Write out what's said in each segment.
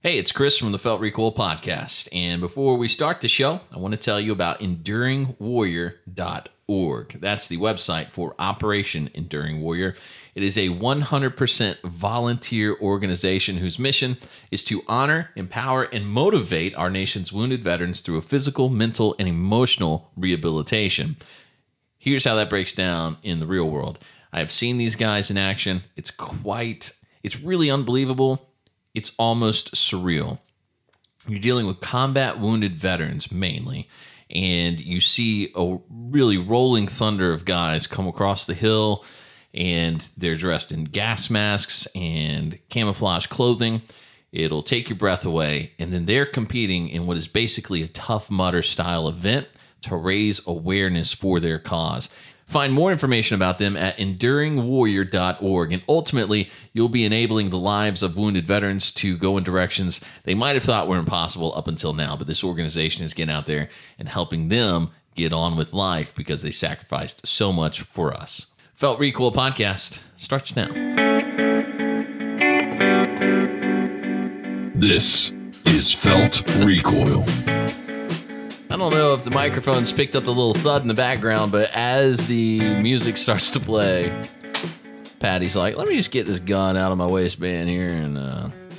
Hey, it's Chris from the Felt Recoil Podcast. And before we start the show, I want to tell you about enduringwarrior.org. That's the website for Operation Enduring Warrior. It is a 100% volunteer organization whose mission is to honor, empower, and motivate our nation's wounded veterans through a physical, mental, and emotional rehabilitation. Here's how that breaks down in the real world. I have seen these guys in action. It's really unbelievable. It's almost surreal. You're dealing with combat wounded veterans mainly, and you see a really rolling thunder of guys come across the hill, and they're dressed in gas masks and camouflage clothing. It'll take your breath away, and then they're competing in what is basically a Tough Mudder style event to raise awareness for their cause. Find more information about them at enduringwarrior.org, and ultimately, you'll be enabling the lives of wounded veterans to go in directions they might have thought were impossible up until now, but this organization is getting out there and helping them get on with life because they sacrificed so much for us. Felt Recoil Podcast starts now. This is Felt Recoil. I don't know if the microphone's picked up the little thud in the background, but as the music starts to play, Patty's like, let me just get this gun out of my waistband here and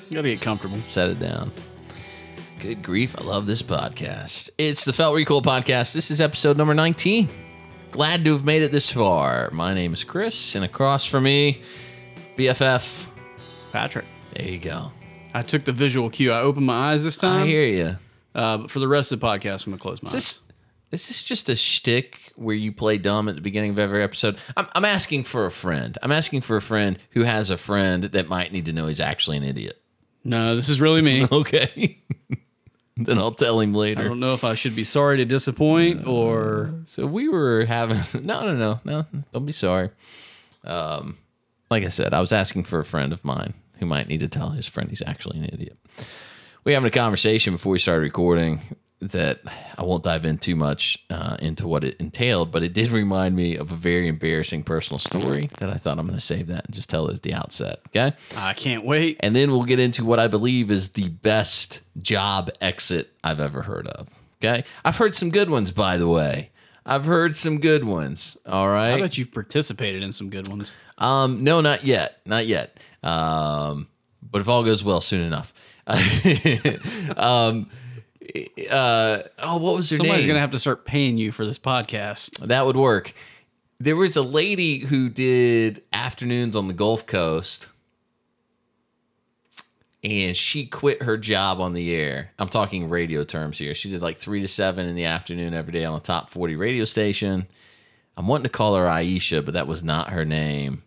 You gotta get comfortable. Set it down. Good grief, I love this podcast. It's the Felt Recoil Podcast. This is episode number 19. Glad to have made it this far. My name is Chris, and across from me, BFF Patrick. There you go. I took the visual cue. I opened my eyes this time. I hear you. But for the rest of the podcast, I'm going to close my eyes. Is this just a shtick where you play dumb at the beginning of every episode? I'm asking for a friend. I'm asking for a friend who has a friend that might need to know he's actually an idiot. No, this is really me. Okay. Then I'll tell him later. I don't know if I should be sorry to disappoint or... So we were having... No. Don't be sorry. Like I said, I was asking for a friend of mine who might need to tell his friend he's actually an idiot. We were having a conversation before we started recording that I won't dive in too much into what it entailed, but it did remind me of a very embarrassing personal story that I thought I'm going to save that and just tell it at the outset, okay? I can't wait. And then we'll get into what I believe is the best job exit I've ever heard of, okay? I've heard some good ones, by the way. I've heard some good ones, all right? I bet you've participated in some good ones. No, not yet. Not yet. But if all goes well, soon enough. What was her name? Somebody's going to have to start paying you for this podcast. That would work. There was a lady who did afternoons on the Gulf Coast, and she quit her job on the air. I'm talking radio terms here. She did like 3 to 7 in the afternoon every day on a top 40 radio station. I'm wanting to call her Aisha, but that was not her name.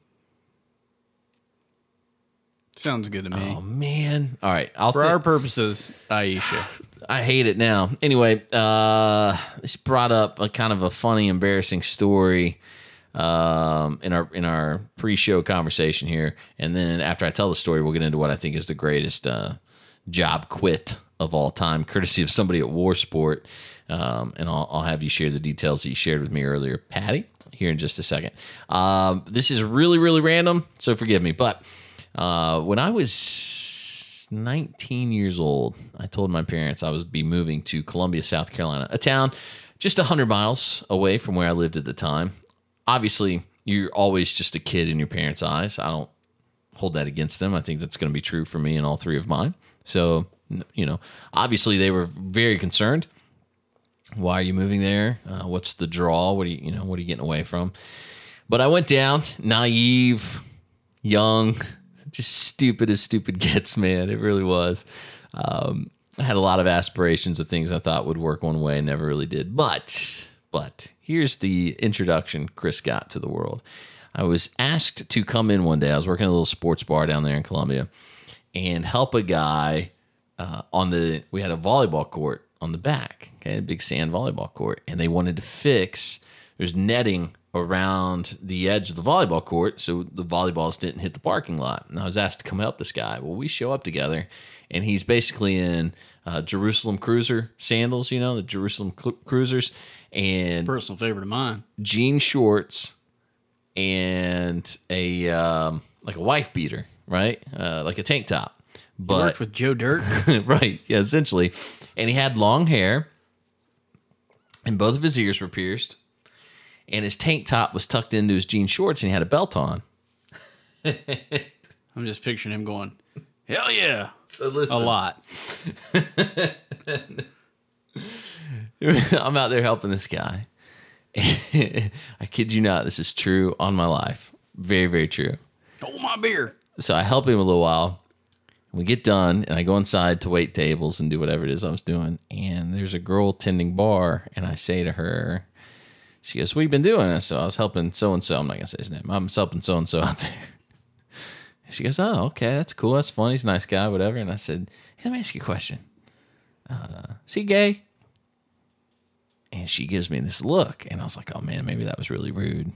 Sounds good to me. Oh, man. All right. For our purposes, Aisha. I hate it now. Anyway, this brought up a kind of a funny, embarrassing story in our pre-show conversation here. And then after I tell the story, we'll get into what I think is the greatest job quit of all time, courtesy of somebody at War Sport. And I'll have you share the details that you shared with me earlier, Patty, here in just a second. This is really, really random, so forgive me. But when I was 19 years old, I told my parents I would be moving to Columbia, South Carolina, a town just 100 miles away from where I lived at the time. Obviously, you're always just a kid in your parents' eyes. I don't hold that against them. I think that's going to be true for me and all three of mine. So, obviously they were very concerned. Why are you moving there? What's the draw? What are you getting away from? But I went down, naive, young, just stupid as stupid gets, man. It really was. I had a lot of aspirations of things I thought would work one way, never really did. But here's the introduction Chris got to the world. I was asked to come in one day. I was working at a little sports bar down there in Columbia and help a guy we had a volleyball court on the back, okay, a big sand volleyball court, and they wanted to there's netting around the edge of the volleyball court so the volleyballs didn't hit the parking lot. And I was asked to come help this guy. Well, we show up together, and he's basically in Jerusalem Cruiser sandals, the Jerusalem Cruisers, and Personal favorite of mine. Jean shorts and a like a wife beater, right? Like a tank top. But Worked with Joe Dirt. right, yeah, essentially. And he had long hair, and both of his ears were pierced, and his tank top was tucked into his jean shorts, and he had a belt on. I'm just picturing him going, hell yeah. So listen, A lot. I'm out there helping this guy. I kid you not, this is true on my life. Very, very true. Hold my beer. So I help him a little while. We get done, and I go inside to wait tables and do whatever it is I was doing. And there's a girl tending bar, and I say to her, she goes, "What have you been doing?" So I was helping so-and-so. I'm not going to say his name. I'm helping so-and-so out there. And she goes, "Oh, okay, that's cool. That's funny. He's a nice guy, whatever." And I said, "Hey, let me ask you a question. Is he gay?" And she gives me this look, and I was like, "Oh, man, maybe that was really rude."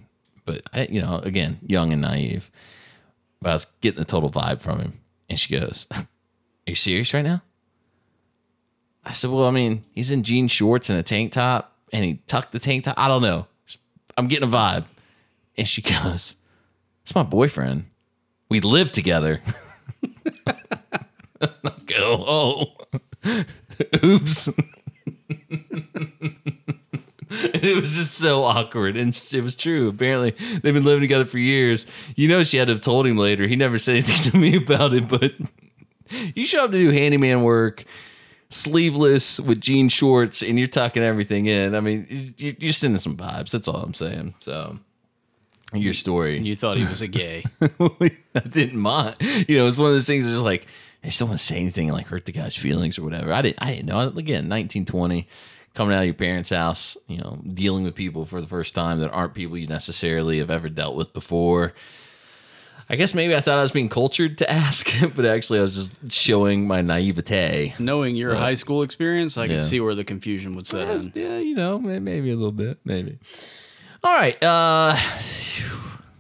But, again, young and naive. But I was getting the total vibe from him. And she goes, "Are you serious right now?" I said, "Well, I mean, he's in jean shorts and a tank top, and he tucked the tank top. I don't know. I'm getting a vibe." And she goes, "It's my boyfriend. We live together." I go, "Oh, oops." And it was just so awkward, and it was true. Apparently, they've been living together for years. She had to have told him later. He never said anything to me about it, but you show up to do handyman work, sleeveless with jean shorts, and you're tucking everything in. I mean, you're sending some vibes. That's all I'm saying. So, your story. You thought he was a gay. I didn't mind. It's one of those things that's just like, I just don't want to say anything and like hurt the guy's feelings or whatever. I didn't know. Again, 1920. Coming out of your parents' house, dealing with people for the first time that aren't people you necessarily have ever dealt with before. I guess maybe I thought I was being cultured to ask, but actually I was just showing my naivete. Knowing your high school experience, I could see where the confusion would set in. Yeah, maybe a little bit, maybe. All right,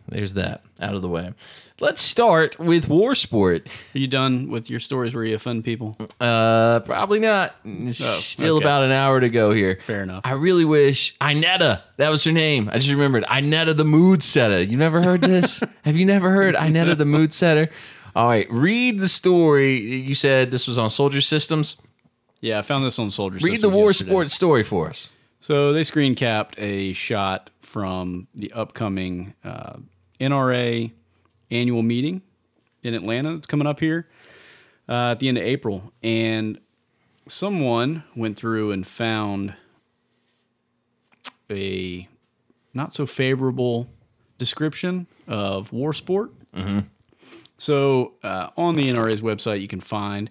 there's that out of the way. Let's start with War Sport. Are you done with your stories where you offend people? Probably not. Still about an hour to go here. Fair enough. I really wish Inetta, that was her name. I just remembered. Inetta the Mood Setter. You never heard this? Have you never heard Inetta the Mood Setter? All right, read the story. You said this was on Soldier Systems? Yeah, I found this on Soldier Systems. Read the War yesterday. Sport story for us. So they screen capped a shot from the upcoming NRA annual meeting in Atlanta. It's coming up here at the end of April. And someone went through and found a not so favorable description of War Sport. Mm-hmm. So on the NRA's website, you can find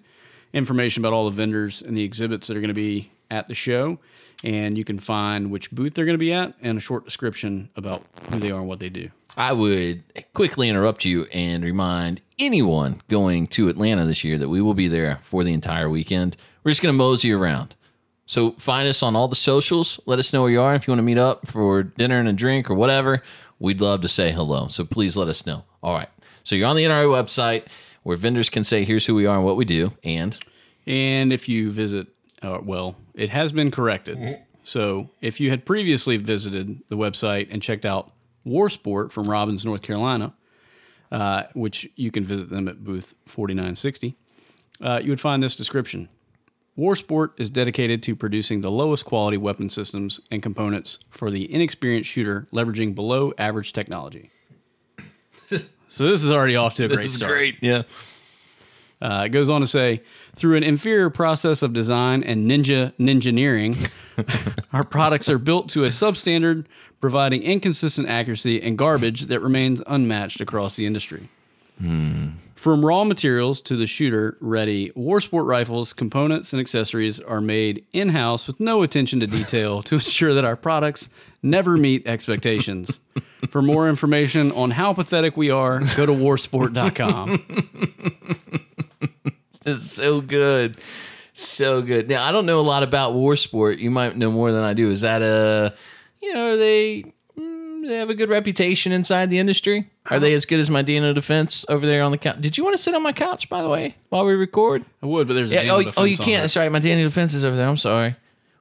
information about all the vendors and the exhibits that are going to be at the show. And you can find which booth they're going to be at and a short description about who they are and what they do. I would quickly interrupt you and remind anyone going to Atlanta this year that we will be there for the entire weekend. We're just going to mosey around. So find us on all the socials. Let us know where you are. If you want to meet up for dinner and a drink or whatever, we'd love to say hello. So please let us know. All right. So you're on the NRA website where vendors can say, here's who we are and what we do. And if you visit, it has been corrected. Mm-hmm. So if you had previously visited the website and checked out War Sport from Robbins, North Carolina, which you can visit them at booth 4960, you would find this description. War Sport is dedicated to producing the lowest quality weapon systems and components for the inexperienced shooter, leveraging below average technology. So this is already off to a great start. Great, yeah. It goes on to say, through an inferior process of design and ninja-engineering, our products are built to a substandard, providing inconsistent accuracy and garbage that remains unmatched across the industry. From raw materials to the shooter-ready War Sport rifles, components and accessories are made in-house with no attention to detail to ensure that our products never meet expectations. For more information on how pathetic we are, go to warsport.com. It's so good. So good. Now, I don't know a lot about War Sport. You might know more than I do. Is that they have a good reputation inside the industry? Are they as good as my Dino Defense over there on the couch? Did you want to sit on my couch, by the way, while we record? I would, but there's a Dino Defense you can't. That's right. My Dino Defense is over there. I'm sorry.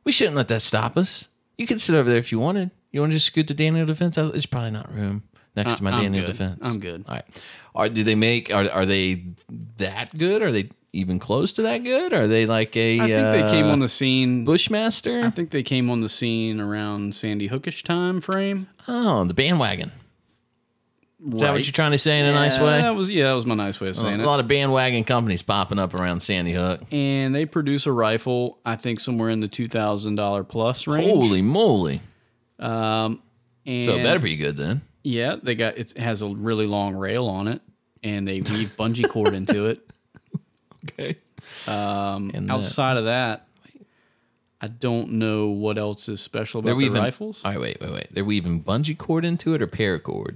We shouldn't let that stop us. You can sit over there if you wanted. You want to just scoot the Dino Defense out? There's probably not room next to my Dino Defense. I'm good. All right. Are they that good? Are they even close to that good? Are they like a? I think they came on the scene. Bushmaster. I think they came on the scene around Sandy Hookish time frame. Oh, the bandwagon. Is that what you're trying to say in a nice way? That was my nice way of saying A it. lot of bandwagon companies popping up around Sandy Hook. And they produce a rifle, I think somewhere in the $2,000 plus range. Holy moly! And So it better be good then. Yeah, it has a really long rail on it, and they weave bungee cord into it. Okay. Outside of that, I don't know what else is special about the rifles. All right, wait. They're weaving bungee cord into it or paracord?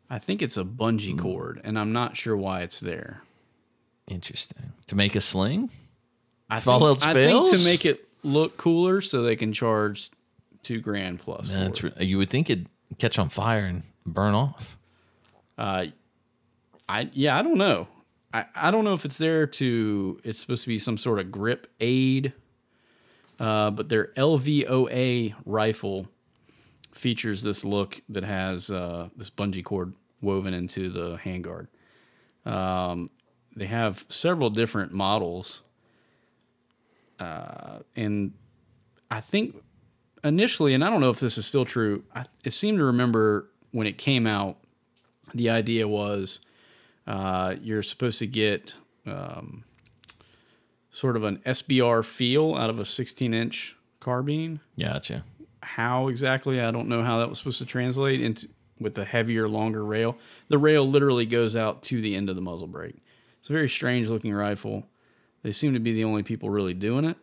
I think it's a bungee cord, and I'm not sure why it's there. Interesting. To make a sling? I think to make it look cooler so they can charge $2,000 plus. You would think it'd catch on fire and burn off. I don't know. I don't know if it's there it's supposed to be some sort of grip aid, but their LVOA rifle features this look that has this bungee cord woven into the handguard. They have several different models, and I think initially, and I don't know if this is still true, I seem to remember when it came out, the idea was you're supposed to get sort of an SBR feel out of a 16-inch carbine. Gotcha. How exactly, I don't know how that was supposed to translate into with the heavier, longer rail. The rail literally goes out to the end of the muzzle brake. It's a very strange-looking rifle. They seem to be the only people really doing it.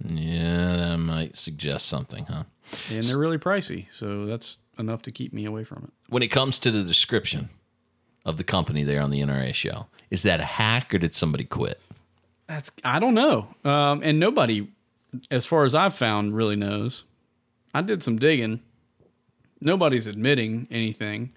Yeah, that might suggest something, huh? And they're really pricey, so that's enough to keep me away from it. When it comes to the description of the company there on the NRA show, is that a hack or did somebody quit? I don't know. And nobody, as far as I've found, really knows. I did some digging. Nobody's admitting anything.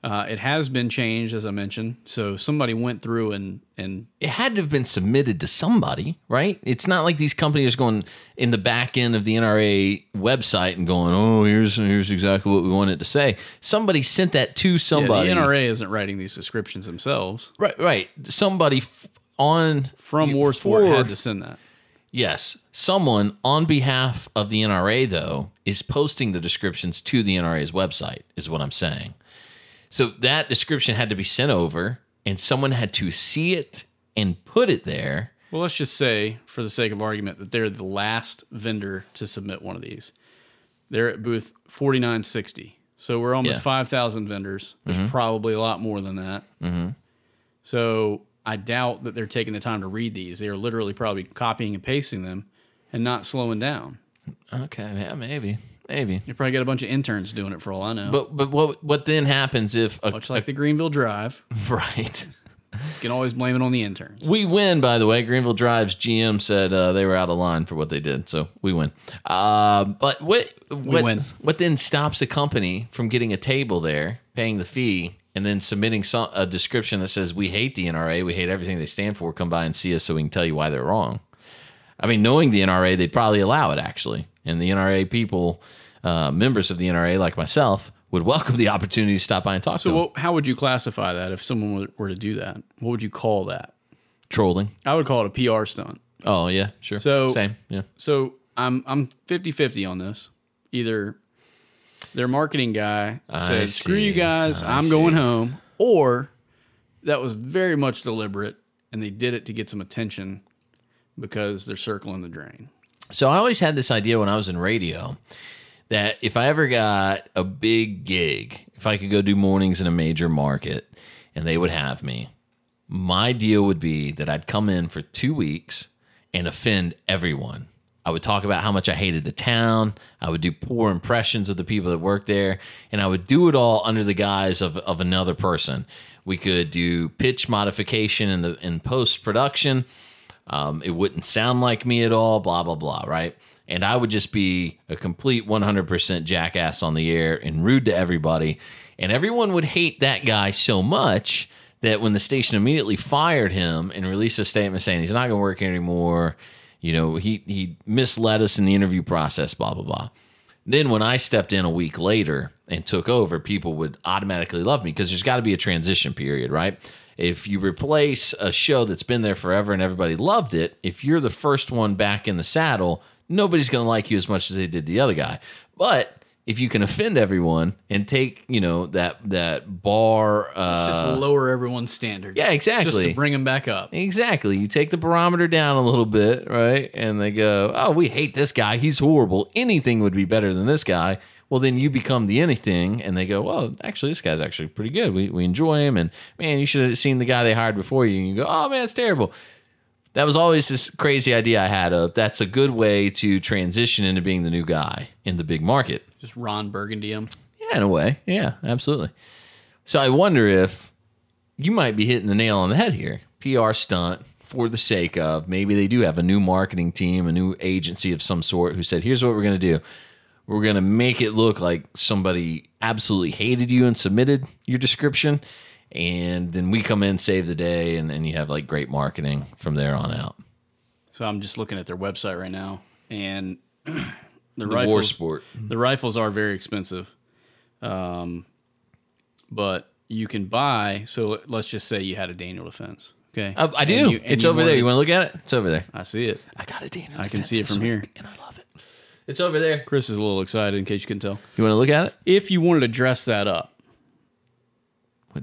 It has been changed, as I mentioned. So somebody went through and it had to have been submitted to somebody, right? It's not like these companies are going in the back end of the NRA website and going, "Oh, here's exactly what we wanted to say." Somebody sent that to somebody. Yeah, the NRA isn't writing these descriptions themselves. Right. Somebody from War Sport had to send that. Yes, someone on behalf of the NRA though is posting the descriptions to the NRA's website. Is what I'm saying. So that description had to be sent over, and someone had to see it and put it there. Well, let's just say, for the sake of argument, that they're the last vendor to submit one of these. They're at booth 4960. So we're almost 5,000 vendors. There's probably a lot more than that. Mm-hmm. So I doubt that they're taking the time to read these. They are literally probably copying and pasting them and not slowing down. Okay, yeah, maybe. You probably got a bunch of interns doing it for all I know. But what then happens if... Much like the Greenville Drive. Right. You can always blame it on the interns. We win, by the way. Greenville Drive's GM said they were out of line for what they did, so we win. But what then stops a company from getting a table there, paying the fee, and then submitting a description that says, "We hate the NRA, we hate everything they stand for, come by and see us so we can tell you why they're wrong"? I mean, knowing the NRA, they'd probably allow it, actually. And the NRA people, members of the NRA like myself, would welcome the opportunity to stop by and talk to them. So how would you classify that if someone were to do that? What would you call that? Trolling. I would call it a PR stunt. Oh, yeah, sure. So, same, yeah. So I'm 50-50 on this. Either their marketing guy says, "Screw you guys, I'm going home," or that was very much deliberate and they did it to get some attention because they're circling the drain. So I always had this idea when I was in radio that if I ever got a big gig, if I could go do mornings in a major market and they would have me, my deal would be that I'd come in for 2 weeks and offend everyone. I would talk about how much I hated the town. I would do poor impressions of the people that worked there. And I would do it all under the guise of another person. We could do pitch modification in post-production. It wouldn't sound like me at all, blah, blah, blah, right? And I would just be a complete 100% jackass on the air and rude to everybody. And everyone would hate that guy so much that when the station immediately fired him and released a statement saying he's not going to work here anymore, you know, he misled us in the interview process, blah, blah, blah. Then when I stepped in a week later and took over, people would automatically love me because there's got to be a transition period, right? If you replace a show that's been there forever and everybody loved it, if you're the first one back in the saddle, nobody's going to like you as much as they did the other guy. But if you can offend everyone and take, that bar... just lower everyone's standards. Yeah, exactly. Just to bring them back up. Exactly. You take the barometer down a little bit, right? And they go, oh, we hate this guy. He's horrible. Anything would be better than this guy. Well, then you become the anything, and they go, well, actually, this guy's actually pretty good. We enjoy him, and, man, you should have seen the guy they hired before you. And you go, oh, man, it's terrible. That was always this crazy idea I had of that's a good way to transition into being the new guy in the big market. Just Ron Burgundy him. Yeah, in a way. Yeah, absolutely. So I wonder if you might be hitting the nail on the head here. PR stunt for the sake of maybe they do have a new marketing team, a new agency of some sort who said, here's what we're going to do. We're going to make it look like somebody absolutely hated you and submitted your description. And then we come in, save the day, and you have like great marketing from there on out. So I'm just looking at their website right now, and the rifles, war sport. The rifles are very expensive, but you can buy. So let's just say you had a Daniel Defense. Okay, I do. It's over there. You want to look at it? It's over there. I see it. I got a Daniel. I can see it from here, and I love it. It's over there. Chris is a little excited, in case you can tell. You want to look at it? If you wanted to dress that up.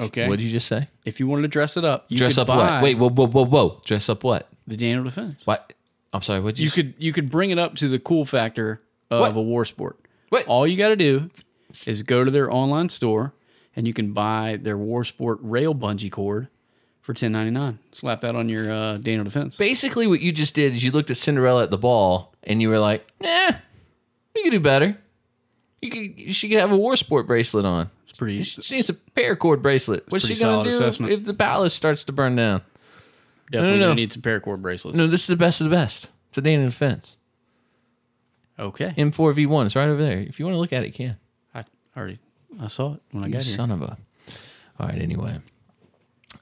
Okay. What did you just say? If you wanted to dress it up, you dress could up buy what? Wait, whoa. Dress up what? The Daniel Defense. What? I'm sorry, what did you could bring it up to the cool factor of a war sport. What? All you got to do is go to their online store and you can buy their war sport rail bungee cord for $10.99. Slap that on your Daniel Defense. Basically what you just did is you looked at Cinderella at the ball and you were like, nah, you could do better. She could have a war sport bracelet on. It's pretty. She needs a paracord bracelet. What's she going to do if the palace starts to burn down? Definitely going to need some paracord bracelets. No, this is the best of the best. It's a Daniel Defense. Okay. M4V1. It's right over there. If you want to look at it, you can. I saw it when I got here. Son of a. All right, anyway.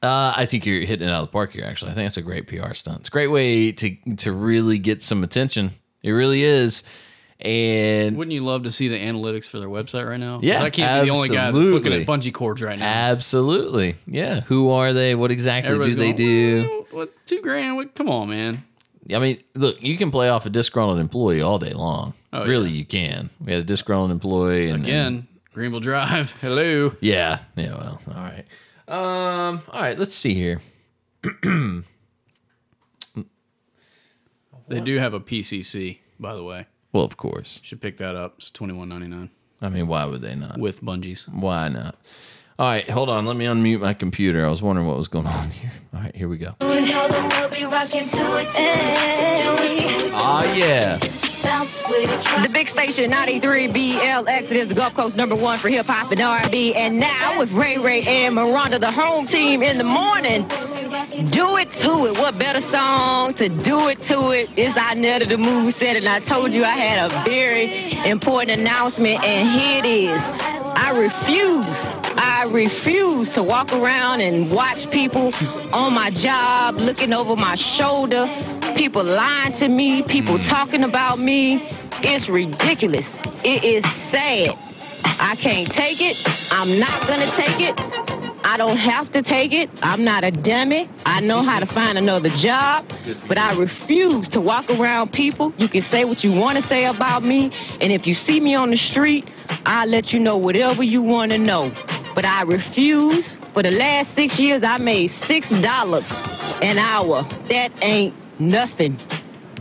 I think you're hitting it out of the park here, actually. I think that's a great PR stunt. It's a great way to really get some attention. It really is. And wouldn't you love to see the analytics for their website right now? Yeah, I can't be the only guy that's looking at bungee cords right now. Absolutely. Yeah. Who are they? What exactly do they do? What, $2,000? Come on, man. I mean, look, you can play off a disgruntled employee all day long. Oh, really, you can. We had a disgruntled employee. And Greenville Drive. Hello. Yeah. Yeah, well, all right. All right, let's see here. They do have a PCC, by the way. Well, of course. Should pick that up. It's $21.99. I mean, why would they not? With bungees. Why not? All right, hold on. Let me unmute my computer. I was wondering what was going on here. All right, here we go. Oh, yeah. The big station, 93 BLX. It is the Gulf Coast #1 for hip hop and R&B. And now with Ray and Miranda, the home team in the morning. Do it to it. What better song to do it to it is Inetta the Move said. And I told you I had a very important announcement, and here it is. I refuse to walk around and watch people on my job looking over my shoulder, people lying to me, people talking about me. It's ridiculous. It is sad. I can't take it. I'm not going to take it. I don't have to take it. I'm not a dummy. I know how to find another job, but I refuse to walk around people. You can say what you want to say about me, and if you see me on the street, I'll let you know whatever you want to know. But I refuse. For the last 6 years, I made $6 an hour. That ain't nothing.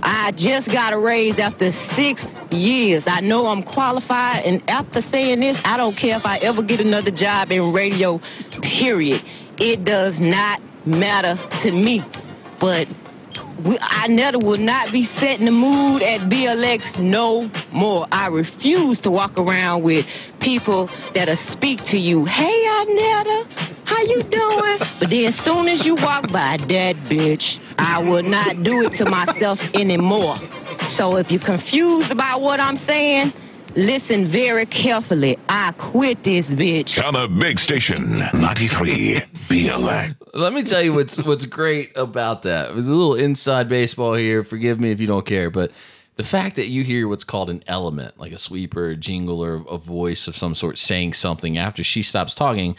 I just got a raise after 6 years. I know I'm qualified, and after saying this, I don't care if I ever get another job in radio, period. It does not matter to me. But Inetta will not be setting the mood at BLX no more. I refuse to walk around with people that'll speak to you. Hey, Inetta, how you doing? But then as soon as you walk by, that bitch, I will not do it to myself anymore. So if you're confused about what I'm saying, listen very carefully. I quit this bitch. On the big station, 93 BLX. Let me tell you what's great about that. It was a little inside baseball here. Forgive me if you don't care, but The fact that you hear what's called an element, like a sweeper, a jingle, or a voice of some sort saying something after she stops talking,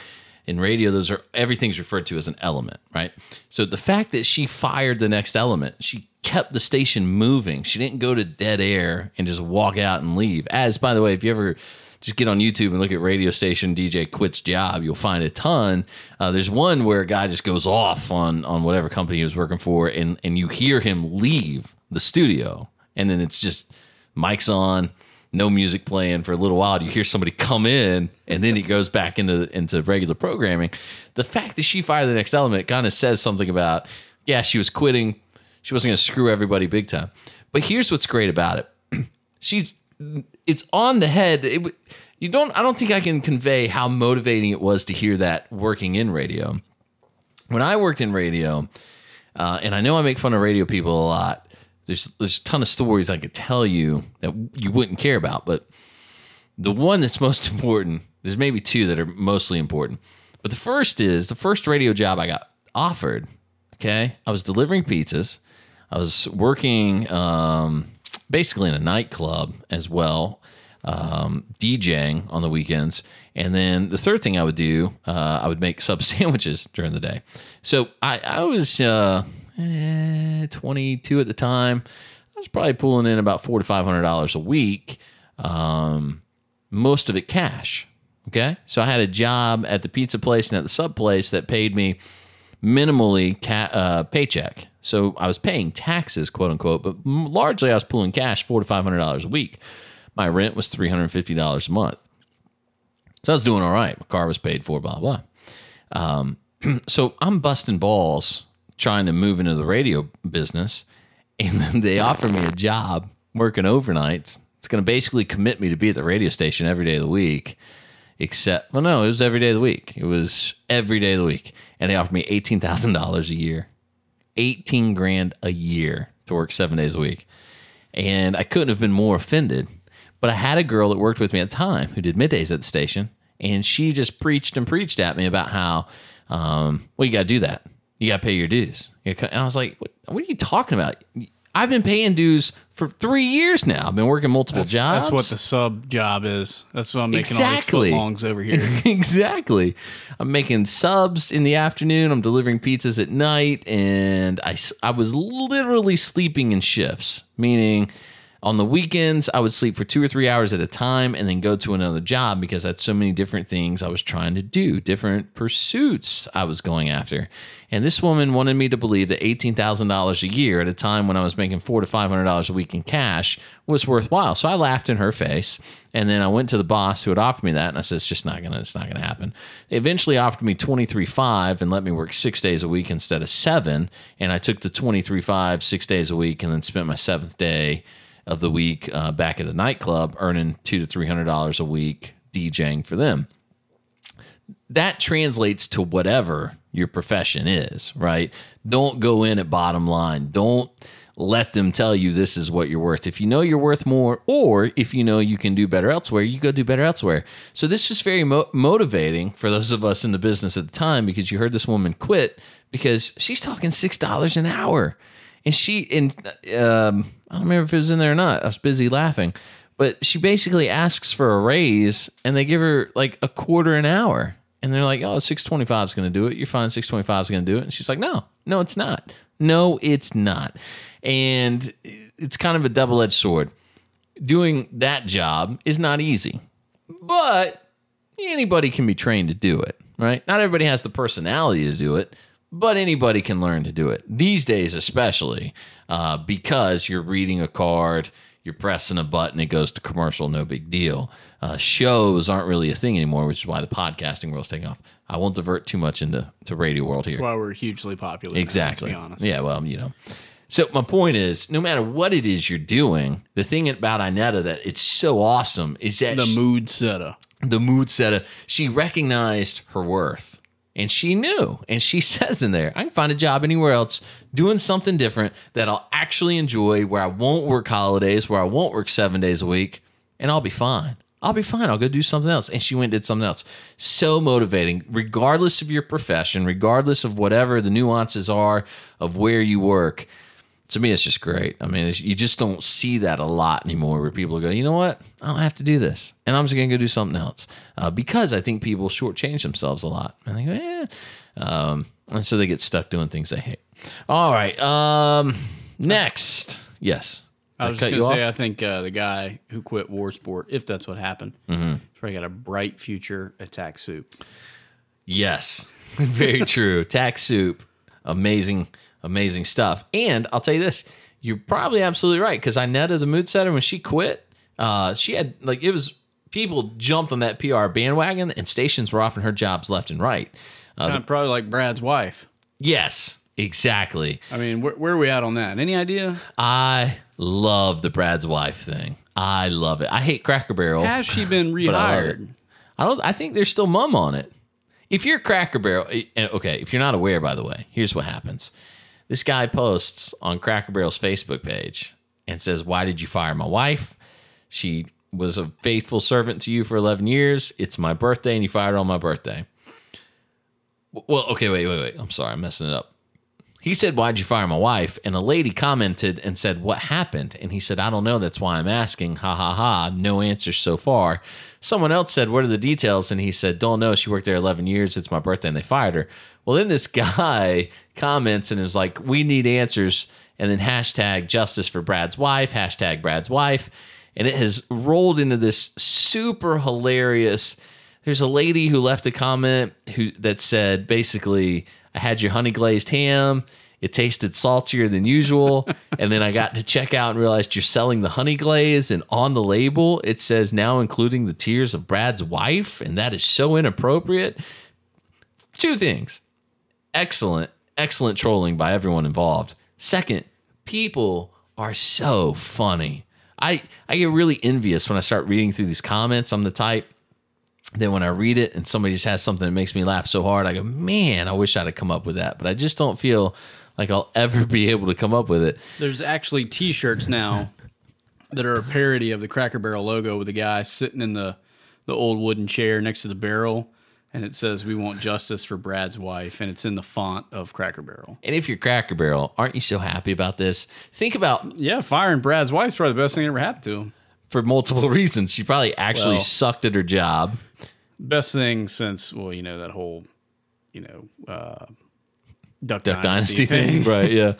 in radio, everything's referred to as an element, right? So the fact that she fired the next element, she kept the station moving. She didn't go to dead air and just walk out and leave. As, by the way, if you ever just get on YouTube and look at radio station DJ quits job, you'll find a ton. There's one where a guy just goes off on whatever company he was working for, and you hear him leave the studio, and then it's just mic's on, no music playing for a little while. You hear somebody come in, and then he goes back into regular programming. The fact that she fired the next element kind of says something about, yeah, she was quitting. She wasn't going to screw everybody big time. But here's what's great about it. It's on the head. I don't think I can convey how motivating it was to hear that working in radio. When I worked in radio, and I know I make fun of radio people a lot, there's a ton of stories I could tell you that you wouldn't care about, but the one that's most important, there's maybe two that are mostly important. But the first radio job I got offered, okay? I was delivering pizzas. I was working basically in a nightclub as well, DJing on the weekends. And then the third thing I would do, I would make sub sandwiches during the day. So I was 22 at the time. I was probably pulling in about $400 to $500 a week, most of it cash. Okay, so I had a job at the pizza place and at the sub place that paid me minimally paycheck. So I was paying taxes, quote unquote, but largely I was pulling cash, $400 to $500 a week. My rent was $350 a month. So I was doing all right. My car was paid for, blah, blah. So I'm busting balls trying to move into the radio business, and then they offer me a job working overnights. It's going to basically commit me to be at the radio station every day of the week, except, well, no, it was every day of the week. It was every day of the week. And they offered me $18,000 a year, $18,000 a year to work 7 days a week. And I couldn't have been more offended. But I had a girl that worked with me at the time who did middays at the station, and she just preached and preached at me about how, well, you got to do that. You got to pay your dues. And I was like, what are you talking about? I've been paying dues for 3 years now. I've been working multiple jobs. That's what the sub job is. That's what I'm making exactly. all these footlongs over here. Exactly. I'm making subs in the afternoon. I'm delivering pizzas at night. And I was literally sleeping in shifts, meaning on the weekends, I would sleep for 2 or 3 hours at a time and then go to another job because I had so many different things I was trying to do, different pursuits I was going after. And this woman wanted me to believe that $18,000 a year at a time when I was making $400 to $500 a week in cash was worthwhile. So I laughed in her face, and then I went to the boss who had offered me that, and I said, it's not gonna happen. They eventually offered me $23,500 and let me work 6 days a week instead of 7, and I took the $23,500 6 days a week and then spent my 7th day of the week back at the nightclub, earning $200 to $300 a week DJing for them. That translates to whatever your profession is, right? Don't go in at bottom line. Don't let them tell you this is what you're worth. If you know you're worth more, or if you know you can do better elsewhere, you go do better elsewhere. So this was very motivating for those of us in the business at the time, because you heard this woman quit because she's talking $6 an hour. And I don't remember if it was in there or not. I was busy laughing. But she basically asks for a raise, and they give her like a quarter an hour. And they're like, oh, $6.25 is going to do it. You're fine, $6.25 is going to do it. And she's like, no, it's not. No, it's not. And it's kind of a double-edged sword. Doing that job is not easy. But anybody can be trained to do it, right? Not everybody has the personality to do it, but anybody can learn to do it. These days especially, because you're reading a card, you're pressing a button, it goes to commercial, no big deal. Shows aren't really a thing anymore, which is why the podcasting world's taking off. I won't divert too much into radio world here. That's why we're hugely popular. Exactly. Now, let's be honest. Yeah, well, you know. So my point is, no matter what it is you're doing, the thing about Inetta that it's so awesome is that the mood setter. The mood setter. She recognized her worth. And she knew, and she says in there, I can find a job anywhere else doing something different that I'll actually enjoy, where I won't work holidays, where I won't work 7 days a week, and I'll be fine. I'll be fine. I'll go do something else. And she went and did something else. So motivating, regardless of your profession, regardless of whatever the nuances are of where you work. To me, it's just great. I mean, you just don't see that a lot anymore where people go, you know what? I don't have to do this. And I'm just going to go do something else. Because I think people shortchange themselves a lot. And they go, and so they get stuck doing things they hate. All right. Next. Yes. I was just going to say, I think the guy who quit War Sport, if that's what happened, he's probably got a bright future at Tack Soup. Yes. Very true. Tack Soup. Amazing stuff. And I'll tell you this, you're probably absolutely right, because Inetta, the mood setter, when she quit, she had, it was, people jumped on that PR bandwagon, and stations were offering her jobs left and right. Probably like Brad's wife. Yes, exactly. I mean, where are we at on that? Any idea? I love the Brad's wife thing. I love it. I hate Cracker Barrel. Has she been rehired? I think there's still mum on it. If you're Cracker Barrel, okay, if you're not aware, by the way, here's what happens. This guy posts on Cracker Barrel's Facebook page and says, "Why did you fire my wife? She was a faithful servant to you for 11 years. It's my birthday, and you fired her on my birthday." Well, okay, wait. I'm sorry, I'm messing it up. He said, "Why'd you fire my wife?" And a lady commented and said, "What happened?" And he said, "I don't know. That's why I'm asking. Ha, ha, ha. No answers so far." Someone else said, "What are the details?" And he said, "Don't know. She worked there 11 years. It's my birthday, and they fired her." Well, then this guy comments and is like, "We need answers." And then hashtag justice for Brad's wife, hashtag Brad's wife. And it has rolled into this super hilarious. There's a lady who left a comment that said, basically, "I had your honey glazed ham. It tasted saltier than usual." And then I got to check out and realized you're selling the honey glaze. And on the label, it says, "Now including the tears of Brad's wife." And that is so inappropriate. Two things. Excellent trolling by everyone involved. Second, people are so funny. I get really envious when I start reading through these comments. I'm the type that when I read it and somebody just has something that makes me laugh so hard, I go, man, I wish I'd have come up with that. But I just don't feel like I'll ever be able to come up with it. There's actually T-shirts now that are a parody of the Cracker Barrel logo with the guy sitting in the old wooden chair next to the barrel. And it says, "We want justice for Brad's wife." And it's in the font of Cracker Barrel. And if you're Cracker Barrel, aren't you so happy about this? Think about... Yeah, firing Brad's wife is probably the best thing that ever happened to him. For multiple reasons. She probably actually sucked at her job. Best thing since, that whole, Duck Dynasty thing. Right, yeah.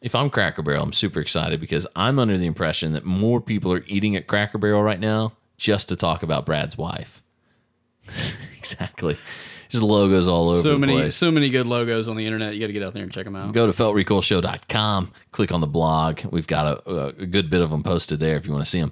If I'm Cracker Barrel, I'm super excited because I'm under the impression that more people are eating at Cracker Barrel right now just to talk about Brad's wife. Exactly. Just logos all over the place. So many good logos on the internet. You got to get out there and check them out. Go to feltrecoilshow.com, click on the blog. We've got a good bit of them posted there if you want to see them.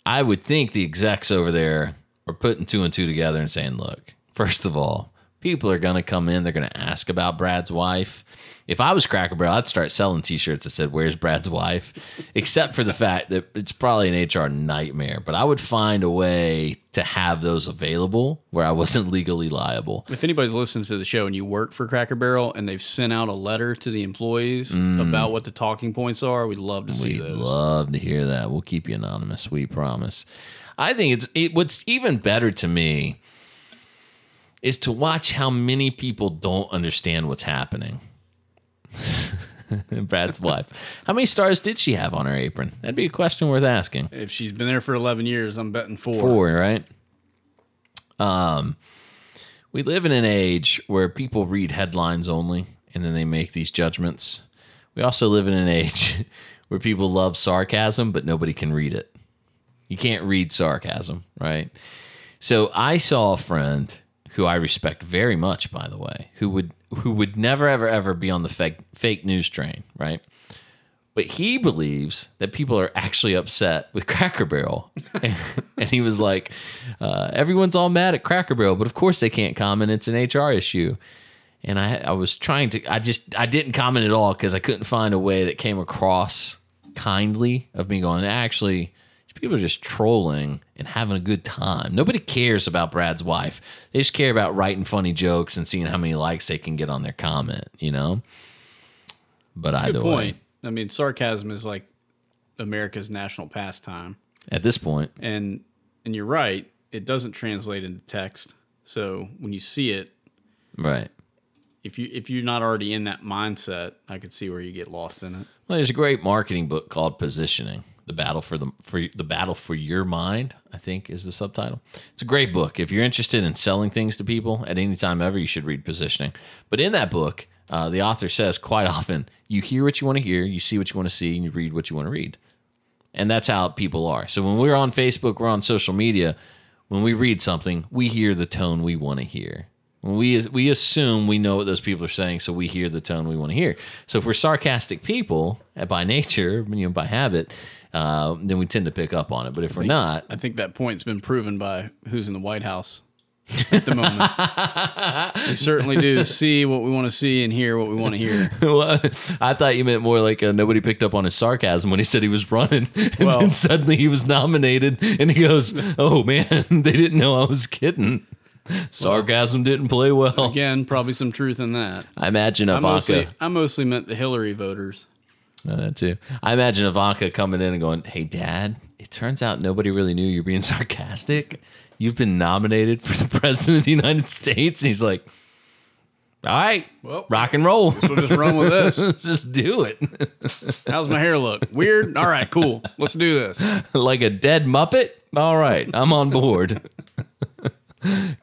I would think the execs over there are putting two and two together and saying, look, first of all, people are going to come in. They're going to ask about Brad's wife. If I was Cracker Barrel, I'd start selling T-shirts that said, "Where's Brad's wife?" Except for the fact that it's probably an HR nightmare. But I would find a way to have those available where I wasn't legally liable. If anybody's listening to the show and you work for Cracker Barrel and they've sent out a letter to the employees about what the talking points are, we'd love to see those. We'd love to hear that. We'll keep you anonymous. We promise. I think what's even better to me is to watch how many people don't understand what's happening. Brad's wife. How many stars did she have on her apron? That'd be a question worth asking. If she's been there for 11 years, I'm betting 4. 4, right? We live in an age where people read headlines only, and then they make these judgments. We also live in an age where people love sarcasm, but nobody can read it. You can't read sarcasm, right? So I saw a friend who I respect very much, by the way, who would never, ever be on the fake news train, right? But he believes that people are actually upset with Cracker Barrel. And he was like, everyone's all mad at Cracker Barrel, but of course they can't comment. It's an HR issue. And I was trying to, I didn't comment at all because I couldn't find a way that came across kindly of me going, actually, people are just trolling and having a good time. Nobody cares about Brad's wife. They just care about writing funny jokes and seeing how many likes they can get on their comment, you know? But that's either a good point. way. I mean, sarcasm is like America's national pastime. At this point. And you're right. It doesn't translate into text. So when you see it, right, if you're not already in that mindset, I could see where you get lost in it. Well, there's a great marketing book called Positioning: The Battle for Your Mind, I think is the subtitle. It's a great book. If you're interested in selling things to people at any time ever, you should read Positioning. But in that book, the author says quite often, you hear what you want to hear, you see what you want to see, and you read what you want to read. And that's how people are. So when we're on Facebook, we're on social media, when we read something, we hear the tone we want to hear. When we assume we know what those people are saying, so we hear the tone we want to hear. So if we're sarcastic people by nature, by habit, then we tend to pick up on it. But if we're not, I think that point's been proven by who's in the White House at the moment. We certainly do see what we want to see and hear what we want to hear. Well, I thought you meant more like nobody picked up on his sarcasm when he said he was running. And then suddenly he was nominated, and he goes, "Oh man, they didn't know I was kidding." Sarcasm didn't play well. Again, probably some truth in that. I imagine Ivanka. I mostly meant the Hillary voters. That too. I imagine Ivanka coming in and going, "Hey, Dad, it turns out nobody really knew you're being sarcastic. You've been nominated for the President of the United States." And he's like, "All right, well, rock and roll. We'll just run with this. Let's just do it." How's my hair look? Weird? All right, cool. Let's do this. Like a dead Muppet? All right, I'm on board.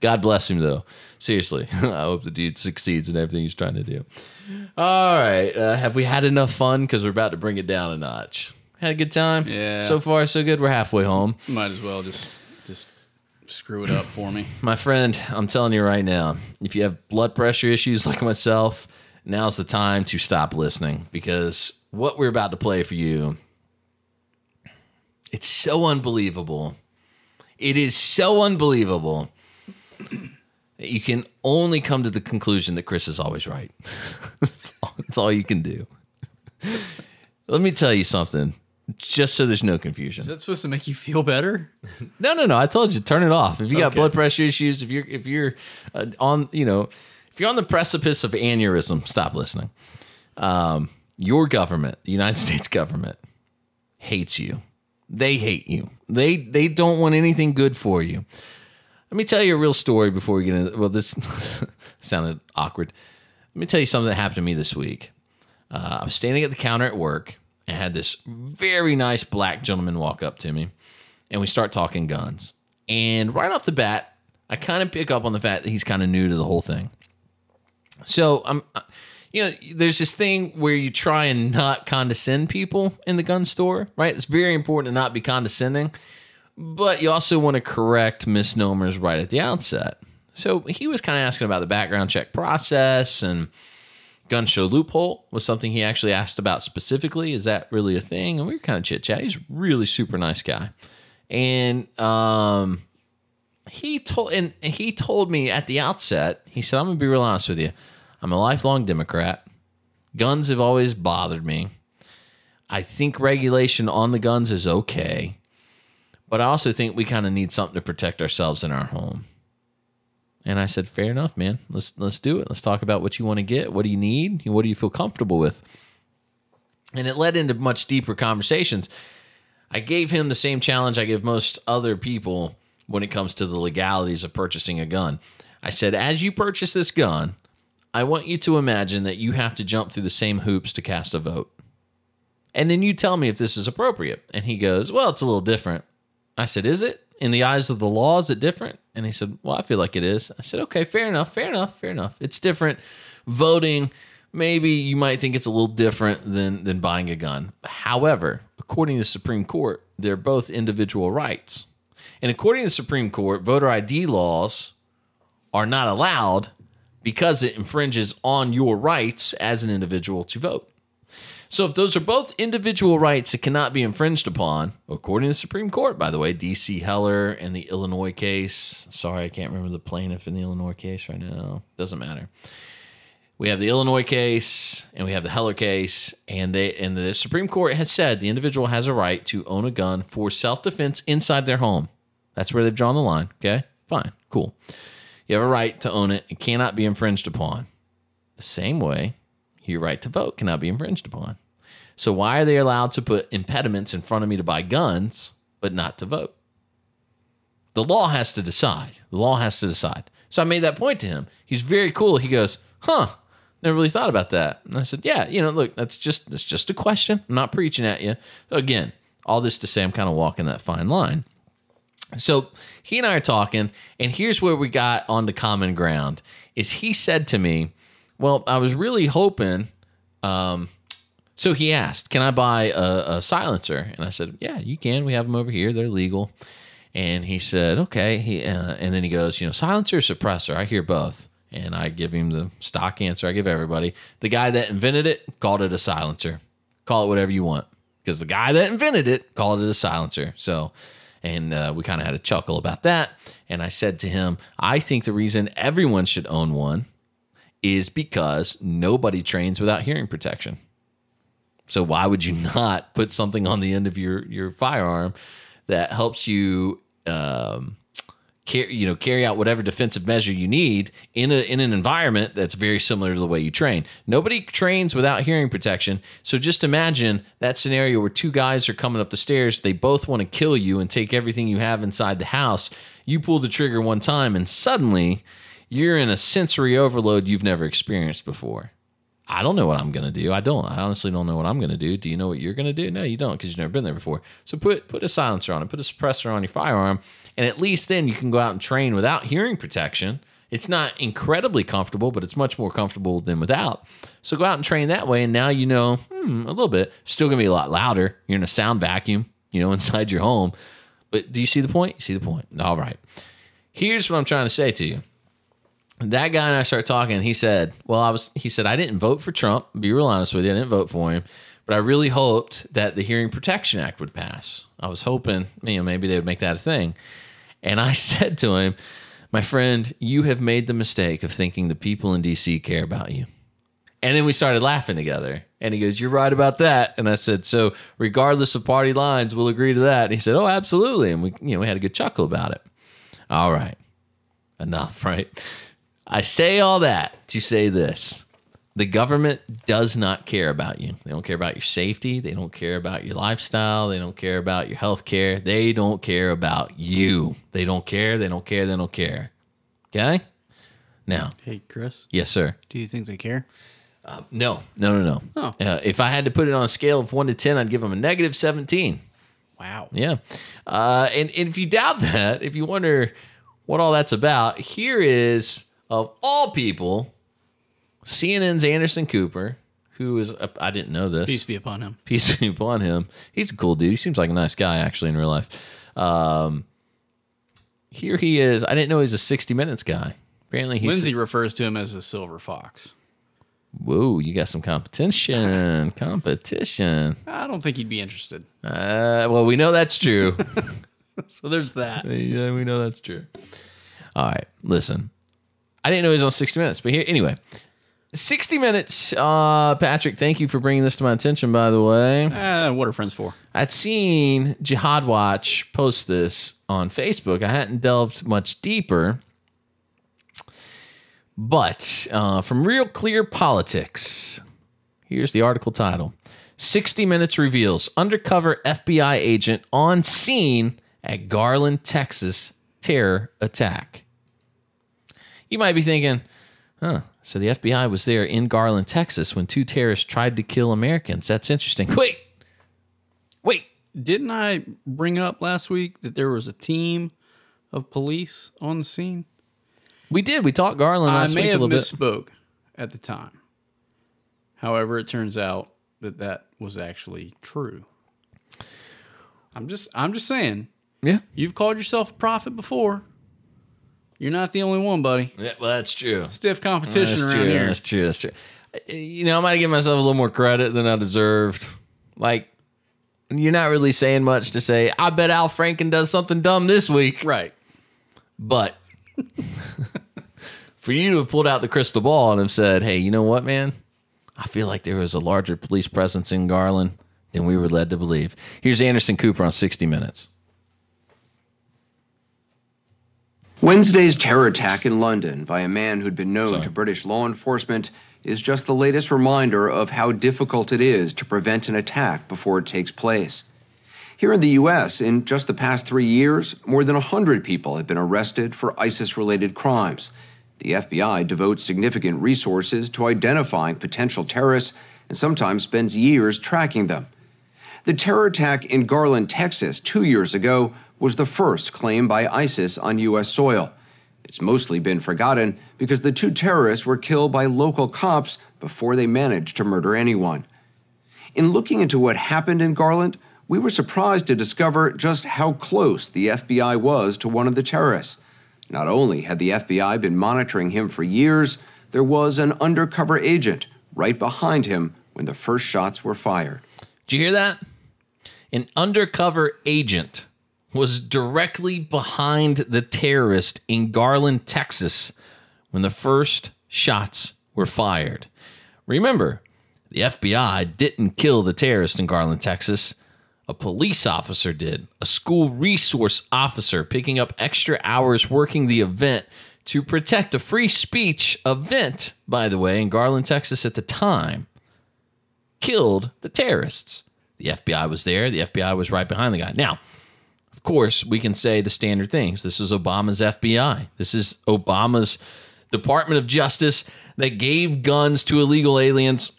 God bless him, though. Seriously, I hope the dude succeeds in everything he's trying to do. All right, have we had enough fun? Because we're about to bring it down a notch. Had a good time? Yeah. So far, so good. We're halfway home. Might as well just screw it up for me. My friend, I'm telling you right now, if you have blood pressure issues like myself, now's the time to stop listening, because what we're about to play for you, it's so unbelievable. It is so unbelievable that you can only come to the conclusion that Chris is always right. That's all you can do. Let me tell you something, just so there's no confusion. Is that supposed to make you feel better? No. I told you, turn it off. If you got blood pressure issues, if you're on the precipice of aneurysm, stop listening. Your government, the United States government, hates you. They hate you. They don't want anything good for you. Let me tell you a real story before we get into. Well, this sounded awkward. Let me tell you something that happened to me this week. I was standing at the counter at work and had this very nice black gentleman walk up to me, and we start talking guns. And right off the bat, I kind of pick up on the fact that he's kind of new to the whole thing. So there's this thing where you try and not condescend people in the gun store, right? It's very important to not be condescending, but you also want to correct misnomers right at the outset. So he was kind of asking about the background check process, and gun show loophole was something he actually asked about specifically. Is that really a thing? And we were kind of chit-chat. He's a really super nice guy. And he told me at the outset, he said, "I'm going to be real honest with you. I'm a lifelong Democrat. Guns have always bothered me. I think regulation on the guns is okay, but I also think we kind of need something to protect ourselves in our home." And I said, "Fair enough, man. Let's do it. Let's talk about what you want to get. What do you need? What do you feel comfortable with?" And it led into much deeper conversations. I gave him the same challenge I give most other people when it comes to the legalities of purchasing a gun. I said, as you purchase this gun, I want you to imagine that you have to jump through the same hoops to cast a vote. And then you tell me if this is appropriate. And he goes, "Well, it's a little different." I said, "Is it? In the eyes of the law, is it different?" And he said, "Well, I feel like it is." I said, "Okay, fair enough. It's different. Voting, maybe you might think it's a little different than buying a gun. However, according to the Supreme Court, they're both individual rights. And according to the Supreme Court, voter ID laws are not allowed because it infringes on your rights as an individual to vote. So if those are both individual rights that cannot be infringed upon, according to the Supreme Court, by the way, D.C. Heller and the Illinois case. Sorry, I can't remember the plaintiff in the Illinois case right now. Doesn't matter. We have the Illinois case and we have the Heller case, and the Supreme Court has said the individual has a right to own a gun for self-defense inside their home. That's where they've drawn the line. Okay, fine, cool. You have a right to own it. It cannot be infringed upon. The same way, your right to vote cannot be infringed upon. So why are they allowed to put impediments in front of me to buy guns, but not to vote? The law has to decide. So I made that point to him. He's very cool. He goes, Never really thought about that. And I said, yeah, look, that's just a question. I'm not preaching at you. Again, all this to say I'm kind of walking that fine line. So he and I are talking, and here's where we got onto common ground. Is he said to me, well, I was really hoping, so he asked, can I buy a silencer? And I said, yeah, you can. We have them over here. They're legal. And he said, okay. And then he goes, silencer or suppressor? I hear both. And I give him the stock answer I give everybody. The guy that invented it called it a silencer. Call it whatever you want. Because the guy that invented it called it a silencer. So, and we kind of had a chuckle about that. And I said to him, I think the reason everyone should own one is because nobody trains without hearing protection. So why would you not put something on the end of your firearm that helps you carry out whatever defensive measure you need in an environment that's very similar to the way you train? Nobody trains without hearing protection. So just imagine that scenario where two guys are coming up the stairs. They both want to kill you and take everything you have inside the house. You pull the trigger one time and suddenly you're in a sensory overload you've never experienced before. I don't know what I'm going to do. I honestly don't know what I'm going to do. Do you know what you're going to do? No, you don't, because you've never been there before. So put a silencer on it, put a suppressor on your firearm, and at least then you can go out and train without hearing protection. It's not incredibly comfortable, but it's much more comfortable than without. So go out and train that way, and now you know a little bit. Still going to be a lot louder. You're in a sound vacuum, inside your home. But do you see the point? You see the point. All right. Here's what I'm trying to say to you. That guy and I started talking, and he said, I didn't vote for Trump. Be real honest with you. I didn't vote for him, but I really hoped that the Hearing Protection Act would pass. I was hoping, maybe they would make that a thing. And I said to him, my friend, you have made the mistake of thinking the people in D.C. care about you. And then we started laughing together. And he goes, you're right about that. And I said, so regardless of party lines, we'll agree to that. And he said, oh, absolutely. And we had a good chuckle about it. All right. Enough, right? I say all that to say this. The government does not care about you. They don't care about your safety. They don't care about your lifestyle. They don't care about your health care. They don't care about you. They don't care. They don't care. They don't care. Okay? Now. Hey, Chris. Yes, sir. Do you think they care? No. Oh. If I had to put it on a scale of 1 to 10, I'd give them a negative 17. Wow. Yeah. And if you doubt that, if you wonder what all that's about, here is, of all people, CNN's Anderson Cooper, who is, I didn't know this. Peace be upon him. Peace be upon him. He's a cool dude. He seems like a nice guy, actually, in real life. Here he is. I didn't know he's a 60 Minutes guy. Apparently he's... Lindsay refers to him as the Silver Fox. Whoa, you got some competition. I don't think he'd be interested. Well, we know that's true. So there's that. Yeah, we know that's true. All right, listen. I didn't know he was on 60 Minutes, but here, anyway. 60 Minutes, Patrick, thank you for bringing this to my attention, by the way. What are friends for? I'd seen Jihad Watch post this on Facebook. I hadn't delved much deeper. But from Real Clear Politics, here's the article title. 60 Minutes reveals undercover FBI agent on scene at Garland, Texas terror attack. You might be thinking, so the FBI was there in Garland, Texas when two terrorists tried to kill Americans. That's interesting. Wait. Didn't I bring up last week that there was a team of police on the scene? We did. We talked Garland last week a little bit. I may have misspoke at the time. However, it turns out that was actually true. I'm just saying. Yeah. You've called yourself a prophet before. You're not the only one, buddy. Yeah, well, that's true. Stiff competition around here. That's true. I might give myself a little more credit than I deserved. Like, you're not really saying much to say, I bet Al Franken does something dumb this week. Right. But for you to have pulled out the crystal ball and have said, hey, you know what, man? I feel like there was a larger police presence in Garland than we were led to believe. Here's Anderson Cooper on 60 Minutes. Wednesday's terror attack in London by a man who'd been known to British law enforcement is just the latest reminder of how difficult it is to prevent an attack before it takes place. Here in the U.S., in just the past 3 years, more than 100 people have been arrested for ISIS-related crimes. The FBI devotes significant resources to identifying potential terrorists and sometimes spends years tracking them. The terror attack in Garland, Texas, 2 years ago was the first claim by ISIS on U.S. soil. It's mostly been forgotten because the two terrorists were killed by local cops before they managed to murder anyone. In looking into what happened in Garland, we were surprised to discover just how close the FBI was to one of the terrorists. Not only had the FBI been monitoring him for years, there was an undercover agent right behind him when the first shots were fired. Did you hear that? An undercover agent was directly behind the terrorist in Garland, Texas, when the first shots were fired. Remember, the FBI didn't kill the terrorist in Garland, Texas. A police officer did, a school resource officer picking up extra hours working the event to protect a free speech event, by the way, in Garland, Texas at the time, killed the terrorists. The FBI was there. The FBI was right behind the guy. Now, of course, we can say the standard things. This is Obama's FBI. This is Obama's Department of Justice that gave guns to illegal aliens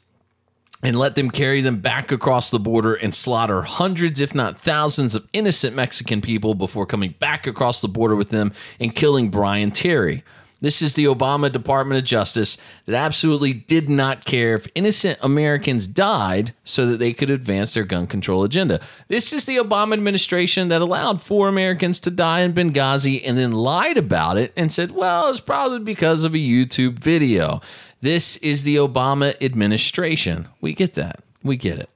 and let them carry them back across the border and slaughter hundreds, if not thousands, of innocent Mexican people before coming back across the border with them and killing Brian Terry. This is the Obama Department of Justice that absolutely did not care if innocent Americans died so that they could advance their gun control agenda. This is the Obama administration that allowed 4 Americans to die in Benghazi and then lied about it and said, well, it's probably because of a YouTube video. This is the Obama administration. We get that. We get it.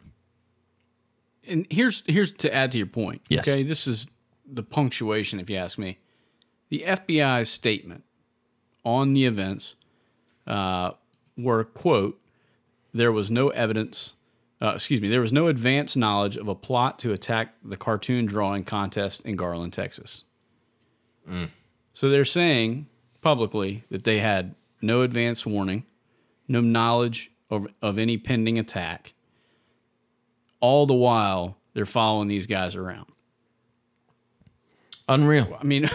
And here's to add to your point. Yes. Okay, this is the punctuation, if you ask me. The FBI's statement on the events were, quote, there was no advance knowledge of a plot to attack the cartoon drawing contest in Garland, Texas. So they're saying publicly that they had no advance warning, no knowledge of any pending attack. All the while, they're following these guys around. Unreal. I mean,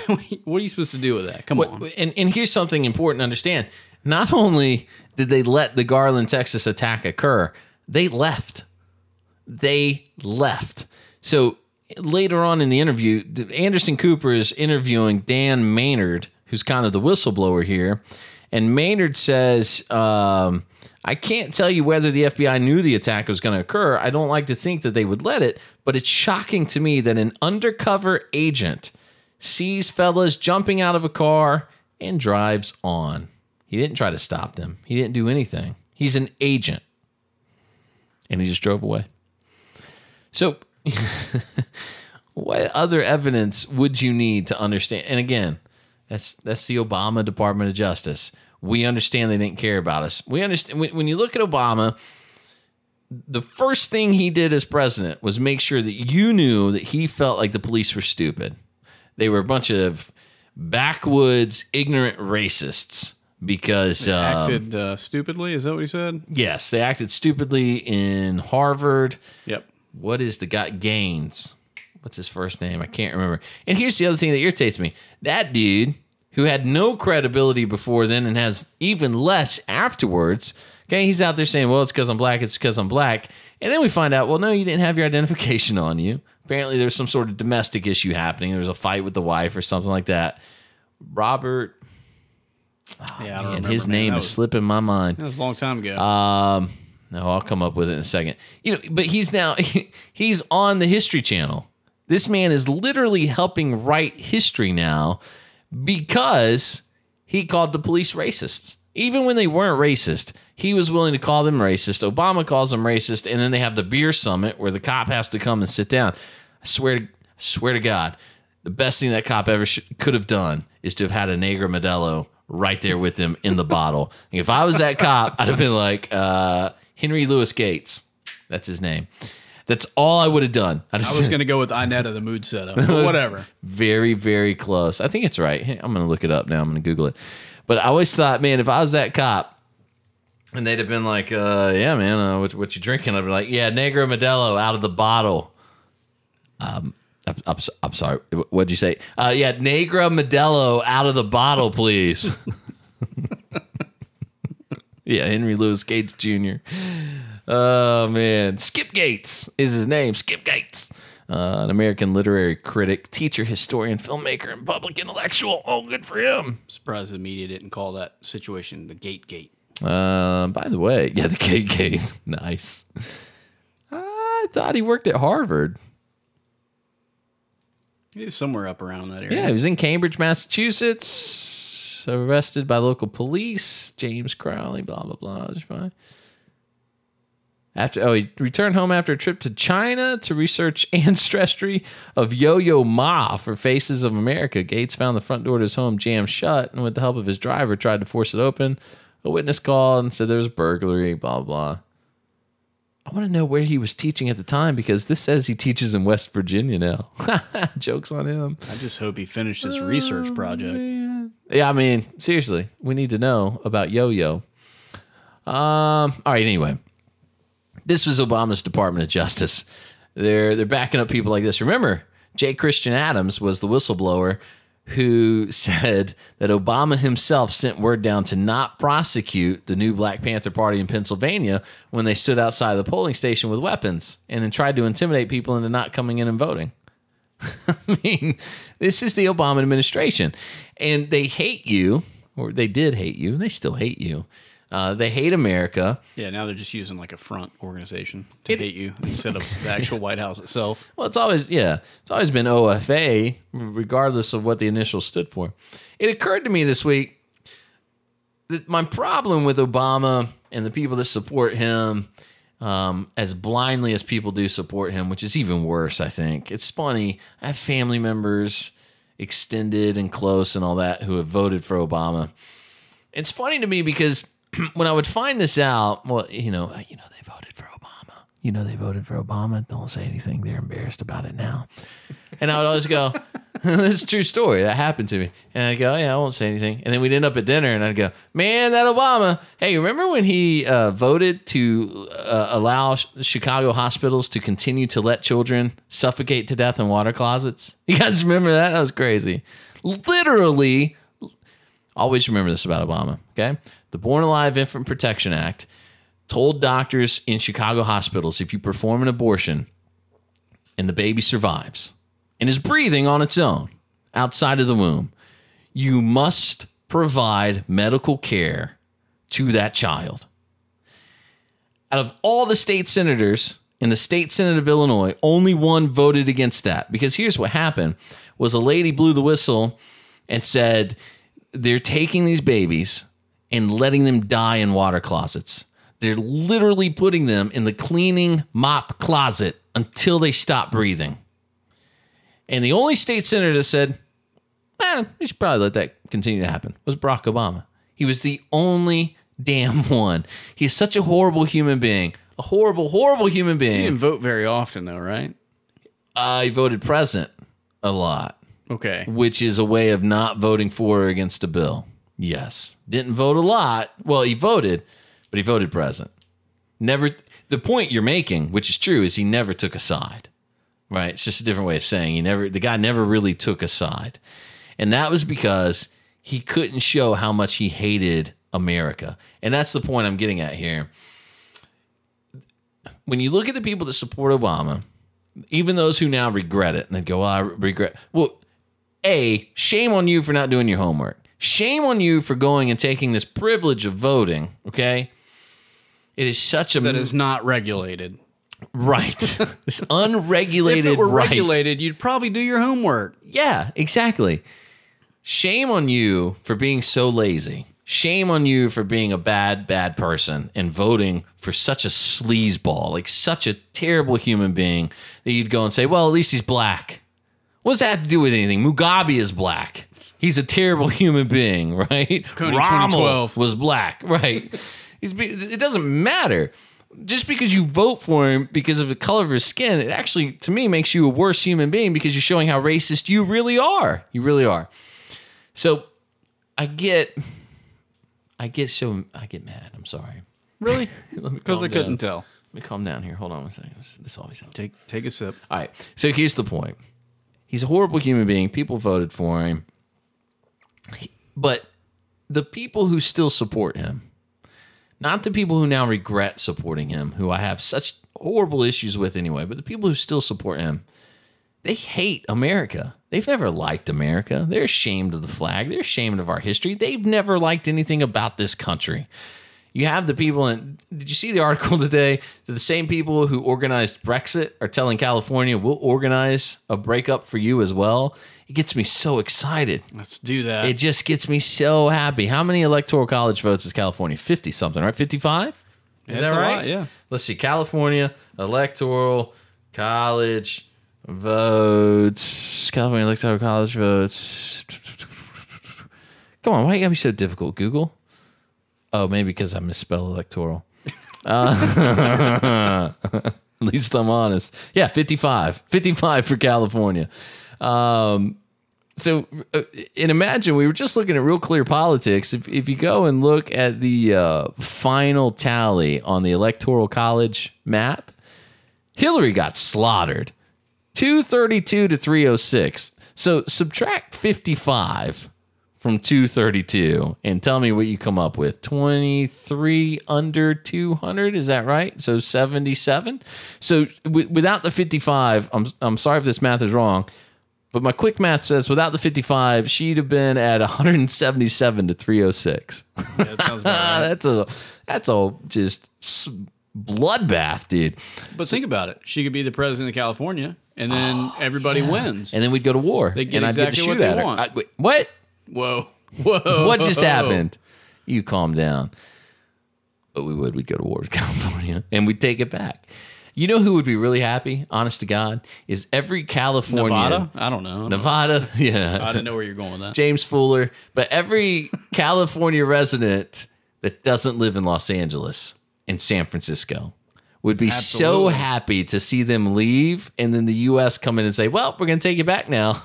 what are you supposed to do with that? Come on. And here's something important to understand. Not only did they let the Garland, Texas attack occur, they left. They left. So later on in the interview, Anderson Cooper is interviewing Dan Maynard, who's kind of the whistleblower here. And Maynard says, I can't tell you whether the FBI knew the attack was going to occur. I don't like to think that they would let it, but it's shocking to me that an undercover agent sees fellas jumping out of a car and drives on. He didn't try to stop them. He didn't do anything. He's an agent. And he just drove away. So what other evidence would you need to understand? And again, that's the Obama Department of Justice. We understand they didn't care about us. We understand when you look at Obama, the first thing he did as president was make sure that you knew that he felt like the police were stupid. They were a bunch of backwoods, ignorant racists because they acted stupidly. Is that what he said? Yes, they acted stupidly in Harvard. Yep. What is the guy? Gaines. What's his first name? I can't remember. And here's the other thing that irritates me. That dude who had no credibility before then and has even less afterwards. Okay, he's out there saying, well, it's because I'm black, it's because I'm black. And then we find out, well, no, you didn't have your identification on you. Apparently there's some sort of domestic issue happening. There was a fight with the wife or something like that. Robert, I don't remember, his name is slipping my mind. That was a long time ago. No, I'll come up with it in a second. But he's now, he's on the History Channel. This man is literally helping write history now because he called the police racists. Even when they weren't racist, he was willing to call them racist. Obama calls them racist, and then they have the beer summit where the cop has to come and sit down. I swear to God, the best thing that cop ever could have done is to have had a Negro Modelo right there with him in the bottle. If I was that cop, I'd have been like, Henry Louis Gates. That's his name. That's all I would have done. I was going to go with Inetta, the mood setup, but whatever. Very, very close. I think it's right. I'm going to look it up now. I'm going to Google it. But I always thought, man, if I was that cop and they'd have been like, yeah, man, what you drinking? I'd be like, yeah, Negro Modelo out of the bottle. I'm sorry. What'd you say? Yeah, Negro Modelo out of the bottle, please. Yeah, Henry Louis Gates Jr. Oh, man. Skip Gates is his name. Skip Gates. An American literary critic, teacher, historian, filmmaker, and public intellectual. Oh, good for him. Surprised the media didn't call that situation the Gate. By the way, yeah, the Gate. Nice. I thought he worked at Harvard. He was somewhere up around that area. Yeah, he was in Cambridge, Massachusetts. Arrested by local police. James Crowley, blah, blah, blah. That's fine. He returned home after a trip to China to research ancestry of Yo-Yo Ma for Faces of America. Gates found the front door to his home jammed shut, and with the help of his driver, tried to force it open. A witness called and said there was a burglary, blah, blah. I want to know where he was teaching at the time, because this says he teaches in West Virginia now. Jokes on him. I just hope he finished his research project. Man. Yeah, I mean, seriously, we need to know about Yo-Yo. All right, anyway. This was Obama's Department of Justice. They're backing up people like this. Remember, J. Christian Adams was the whistleblower who said that Obama himself sent word down to not prosecute the new Black Panther Party in Pennsylvania when they stood outside the polling station with weapons and then tried to intimidate people into not coming in and voting. I mean, this is the Obama administration. And they hate you, or they did hate you, and they still hate you. They hate America. Yeah, now they're just using like a front organization to hate you instead of the actual White House itself. Well, it's always been OFA, regardless of what the initials stood for. It occurred to me this week that my problem with Obama and the people that support him, as blindly as people do support him, which is even worse, I think. It's funny. I have family members, extended and close and all that, who have voted for Obama. It's funny to me because when I would find this out, well, they voted for Obama. They voted for Obama. Don't say anything. They're embarrassed about it now. And I would always go, "That's a true story. That happened to me." And I'd go, "Yeah, I won't say anything." And then we'd end up at dinner, and I'd go, "Man, that Obama. Hey, remember when he voted to allow Chicago hospitals to continue to let children suffocate to death in water closets? You guys remember that? That was crazy. Literally." Always remember this about Obama, okay? The Born Alive Infant Protection Act told doctors in Chicago hospitals, if you perform an abortion and the baby survives and is breathing on its own outside of the womb, you must provide medical care to that child. Out of all the state senators in the state Senate of Illinois, only one voted against that. Because here's what happened, was a lady blew the whistle and said, they're taking these babies and letting them die in water closets. They're literally putting them in the cleaning mop closet until they stop breathing. And the only state senator that said, we should probably let that continue to happen, was Barack Obama. He was the only damn one. He's such a horrible human being. A horrible, horrible human being. He didn't vote very often, though, right? He voted present a lot. Okay. Which is a way of not voting for or against a bill. Yes. Didn't vote a lot. Well, he voted, but he voted present. Never. The point you're making, which is true, is he never took a side. Right? It's just a different way of saying the guy never really took a side. And that was because he couldn't show how much he hated America. And that's the point I'm getting at here. When you look at the people that support Obama, even those who now regret it, and they go, well, I regret. Well, shame on you for not doing your homework. Shame on you for going and taking this privilege of voting, okay? It is such a... That is not regulated. Right. This unregulated right. If it were right. regulated, you'd probably do your homework. Yeah, exactly. Shame on you for being so lazy. Shame on you for being a bad person and voting for such a sleazeball, like such a terrible human being that you'd go and say, well, at least he's black. What does that have to do with anything? Mugabe is black. He's a terrible human being, right? Coney Rommel 2012 was black, right? It doesn't matter. Just because you vote for him because of the color of his skin, it actually, to me, makes you a worse human being because you're showing how racist you really are. You really are. So I get mad. I'm sorry. Really? Because I couldn't tell. Let me calm down here. Hold on one second. This always happens. Take a sip. All right. So here's the point. He's a horrible human being. People voted for him. But the people who still support him, not the people who now regret supporting him, who I have such horrible issues with anyway, but the people who still support him, they hate America. They've never liked America. They're ashamed of the flag. They're ashamed of our history. They've never liked anything about this country. You have the people, and did you see the article today that the same people who organized Brexit are telling California, we'll organize a breakup for you as well? It gets me so excited. Let's do that. It just gets me so happy. How many electoral college votes is California? 50 something, right? 55? Is that right? Yeah. Let's see. California electoral college votes. California electoral college votes. Come on, why you gotta be so difficult, Google? Oh, maybe because I misspelled electoral. At least I'm honest. Yeah, 55. 55 for California. And imagine, we were just looking at Real Clear Politics. If you go and look at the final tally on the Electoral College map, Hillary got slaughtered. 232 to 306. So subtract 55 from 232 and tell me what you come up with. 23 under 200, is that right? So 77. So without the 55, I'm sorry if this math is wrong, but my quick math says without the 55, she'd have been at 177 to 306. Yeah, that sounds about right. That's a just bloodbath, dude. But think about it. She could be the president of California, and then everybody wins. And then we'd go to war. They get and exactly I'd get to what shoot they at her. want. Wait, what? Whoa. What just happened? You calm down. But we'd go to war with California, and we'd take it back. You know who would be really happy, honest to God, is every Californian. Nevada? I don't know. Nevada? Yeah. I didn't know where you're going with that. James Fuller. But every California resident that doesn't live in Los Angeles and San Francisco would be so happy to see them leave, and then the U.S. come in and say, well, we're going to take you back now,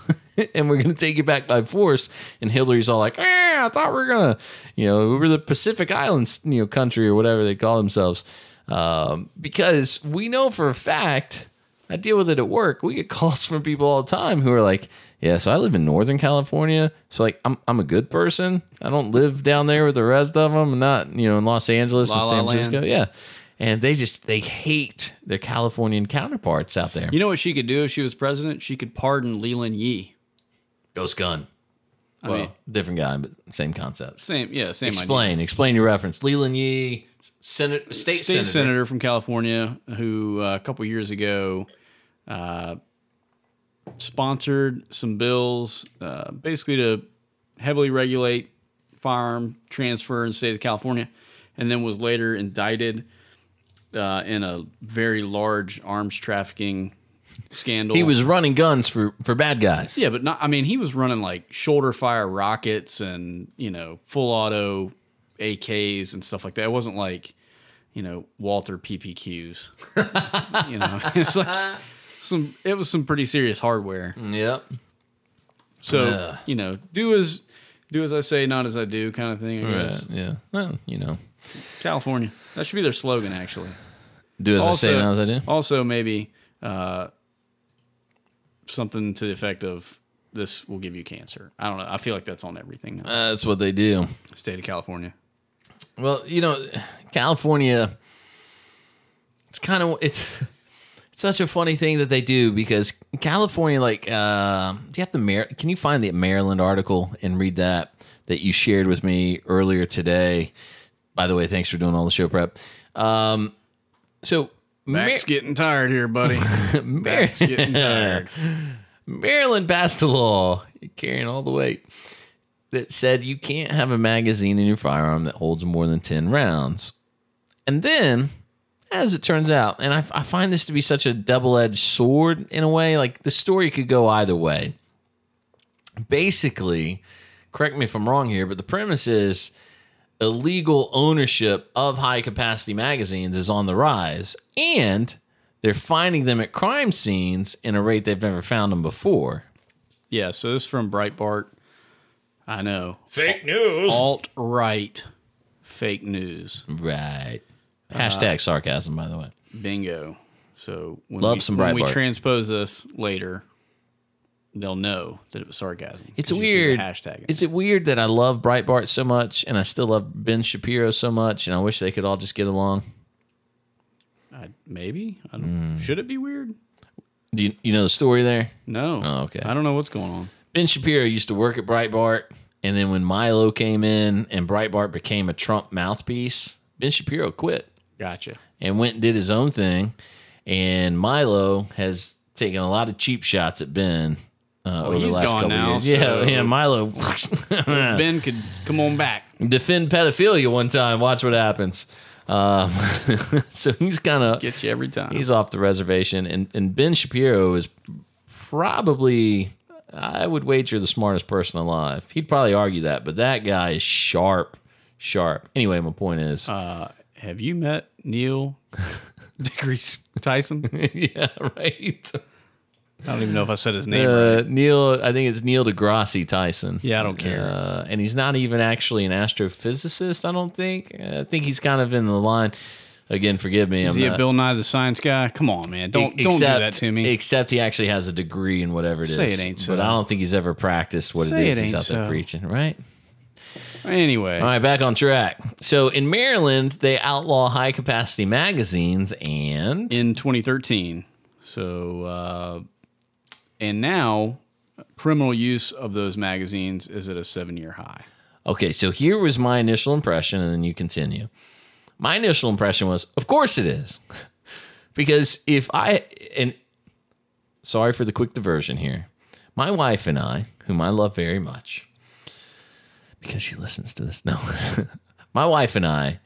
and we're going to take you back by force. And Hillary's all like, I thought we were going to, we were the Pacific Islands, country or whatever they call themselves. Because we know for a fact, I deal with it at work, we get calls from people all the time who are like, yeah, so I live in Northern California, so like I'm a good person. I don't live down there with the rest of them, and not in Los Angeles and San Francisco. Land. Yeah. And they hate their Californian counterparts out there. You know what she could do if she was president? She could pardon Leland Yee. Ghost gun. I mean, different guy, but same concept. Same idea. Explain your reference. Leland Yee, state senator from California, who a couple years ago sponsored some bills basically to heavily regulate firearm transfer in the state of California, and then was later indicted in a very large arms trafficking scandal. He was running guns for bad guys. Yeah, but he was running like shoulder fire rockets and, full auto AKs and stuff like that. It wasn't like, Walther PPQs. It's like it was some pretty serious hardware. Yep. So, do as I say, not as I do kind of thing, I guess. Yeah. Well, California. That should be their slogan, actually. Do as I say, not as I do. Also, maybe something to the effect of, this will give you cancer. I don't know. I feel like that's on everything now. That's what they do. State of California. Well, California, it's such a funny thing that they do, because California, like, do you have can you find the Maryland article and read that you shared with me earlier today? By the way, thanks for doing all the show prep. So Back's getting tired here, buddy. Back's getting tired. Maryland passed a law, carrying all the weight, that said you can't have a magazine in your firearm that holds more than 10 rounds. And then, as it turns out, and I find this to be such a double-edged sword in a way, like the story could go either way. Basically, correct me if I'm wrong here, but the premise is illegal ownership of high-capacity magazines is on the rise, and they're finding them at crime scenes in a rate they've never found them before. Yeah, so this is from Breitbart. I know. Fake news. Alt-right fake news. Right. Hashtag sarcasm, by the way. Bingo. So when when we transpose this later, they'll know that it was sarcasm. It's 'cause you weird. threw the hashtag in. Is it weird that I love Breitbart so much and I still love Ben Shapiro so much and I wish they could all just get along? Maybe. I don't, Should it be weird? Do you know the story there? No. Oh, okay. I don't know what's going on. Ben Shapiro used to work at Breitbart, and then when Milo came in and Breitbart became a Trump mouthpiece, Ben Shapiro quit Gotcha. and went and did his own thing. And Milo has taken a lot of cheap shots at Ben over the he's last gone couple now, years. so- Yeah, Milo Ben could come on back. defend pedophilia one time. Watch what happens. So he's kind of Get you every time. he's off the reservation, and Ben Shapiro is probably, I would wager, the smartest person alive. He'd probably argue that, but that guy is sharp. Anyway, my point is, Have you met Neil deGrasse Tyson? yeah, right. I don't even know if I said his name right. Neil, I think it's Neil deGrasse Tyson. Yeah, I don't care. And he's not even actually an astrophysicist, I don't think. I think he's kind of in the line. Again, forgive me. Is he a Bill Nye the Science Guy? Come on, man. Don't do that to me. Except he actually has a degree in whatever it is. Say it ain't so. But I don't think he's ever practiced what Say it is it he's ain't out there so. preaching, right? Anyway. All right, back on track. So in Maryland, they outlaw high-capacity magazines and... In 2013. So, and now criminal use of those magazines is at a 7-year high. Okay, so here was my initial impression, and then you continue. My initial impression was, of course it is. Because and sorry for the quick diversion here, my wife and I, whom I love very much, because she listens to this, no. My wife and I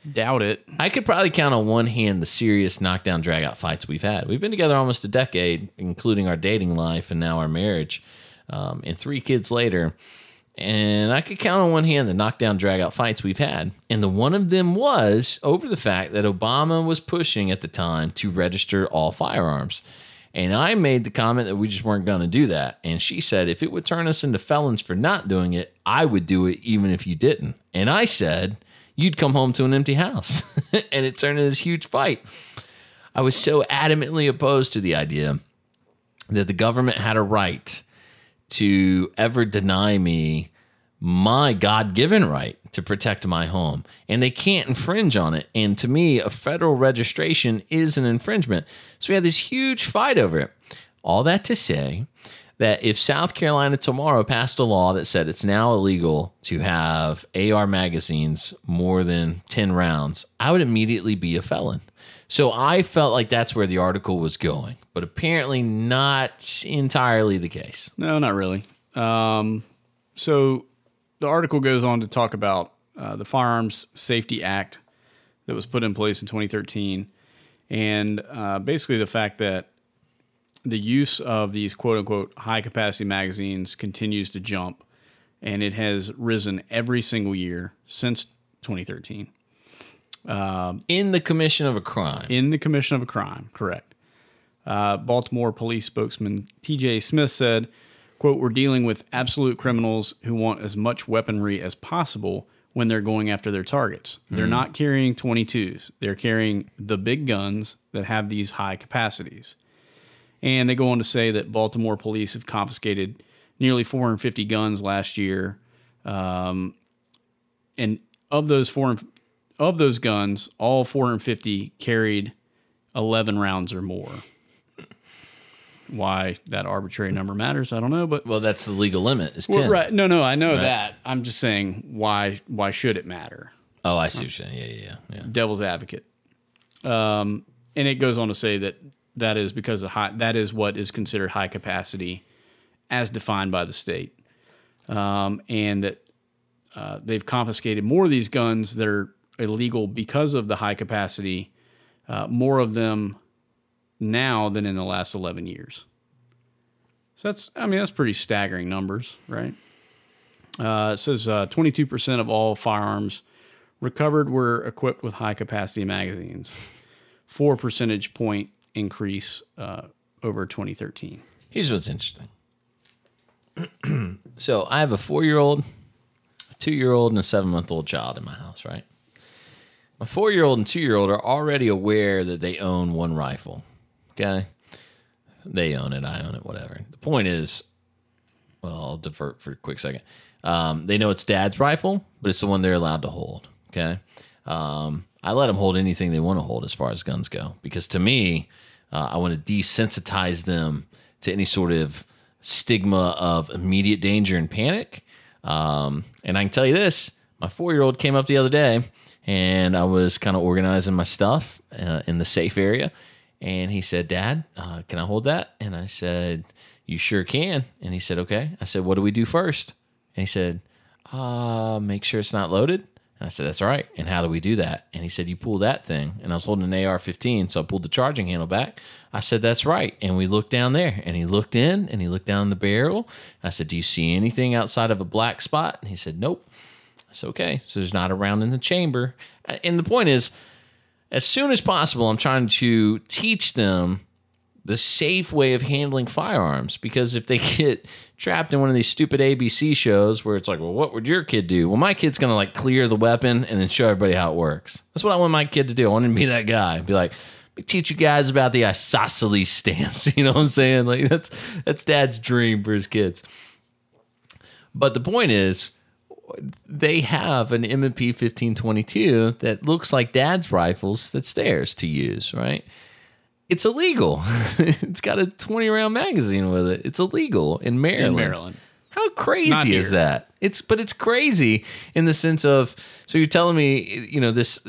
could probably count on one hand the serious knockdown, drag-out fights we've had. We've been together almost a decade, including our dating life and now our marriage, and 3 kids later. And I could count on one hand the knockdown, drag-out fights we've had. And the one of them was over the fact that Obama was pushing at the time to register all firearms. And I made the comment that we just weren't going to do that. And she said, if it would turn us into felons for not doing it, I would do it even if you didn't. And I said, you'd come home to an empty house. And it turned into this huge fight. I was so adamantly opposed to the idea that the government had a right to ever deny me my God-given right to protect my home. And they can't infringe on it. And to me, a federal registration is an infringement. So we had this huge fight over it. All that to say that if South Carolina tomorrow passed a law that said it's now illegal to have AR magazines more than 10 rounds, I would immediately be a felon. So I felt like that's where the article was going, but apparently not entirely the case. No, not really. So the article goes on to talk about the Firearms Safety Act that was put in place in 2013, and basically the fact that the use of these quote-unquote high-capacity magazines continues to jump, and it has risen every single year since 2013. In the commission of a crime. In the commission of a crime, correct. Baltimore police spokesman T.J. Smith said, quote, we're dealing with absolute criminals who want as much weaponry as possible when they're going after their targets. They're not carrying 22s. They're carrying the big guns that have these high capacities. And they go on to say that Baltimore police have confiscated nearly 450 guns last year. And of those guns, all 450 carried 11 rounds or more. Why that arbitrary number matters, I don't know. But well, that's the legal limit. Is 10. well, right? No, I know Right. that. I'm just saying, why should it matter? Oh, I see what you're saying. Yeah. Devil's advocate. And it goes on to say that is because that is what is considered high capacity, as defined by the state, and that they've confiscated more of these guns that are illegal because of the high capacity, more of them now than in the last 11 years. So that's pretty staggering numbers, right? It says 22% of all firearms recovered were equipped with high capacity magazines, 4 percentage point increase over 2013. Here's what's interesting. So I have a 4-year-old, a 2-year-old, and a 7-month-old child in my house, right? My 4-year-old and 2-year-old are already aware that they own one rifle. Okay? They own it, I own it, whatever. The point is, well, I'll divert for a quick second. They know it's dad's rifle, but it's the one they're allowed to hold. Okay. I let them hold anything they want to hold as far as guns go, because to me, I want to desensitize them to any sort of stigma of immediate danger and panic. And I can tell you this, my 4-year-old came up the other day and I was kind of organizing my stuff in the safe area. And he said, Dad, can I hold that? And I said, you sure can. And he said, okay. I said, what do we do first? And he said, make sure it's not loaded. And I said, that's all right. And how do we do that? And he said, you pull that thing. And I was holding an AR-15, so I pulled the charging handle back. I said, that's right. And we looked down there. And he looked in, and he looked down the barrel. I said, do you see anything outside of a black spot? And he said, nope. I said, okay. So there's not a round in the chamber. And the point is, as soon as possible, I'm trying to teach them the safe way of handling firearms, because if they get trapped in one of these stupid ABC shows where it's like, well, what would your kid do? Well, my kid's going to like clear the weapon and then show everybody how it works. That's what I want my kid to do. I want him to be that guy. Be like, let me teach you guys about the isosceles stance. You know what I'm saying? Like that's dad's dream for his kids. But the point is, they have an M&P 1522 that looks like dad's rifles that's theirs to use, right? It's illegal. It's got a 20-round magazine with it. It's illegal in Maryland. How crazy is that? It's crazy in the sense of, so you're telling me, you know, this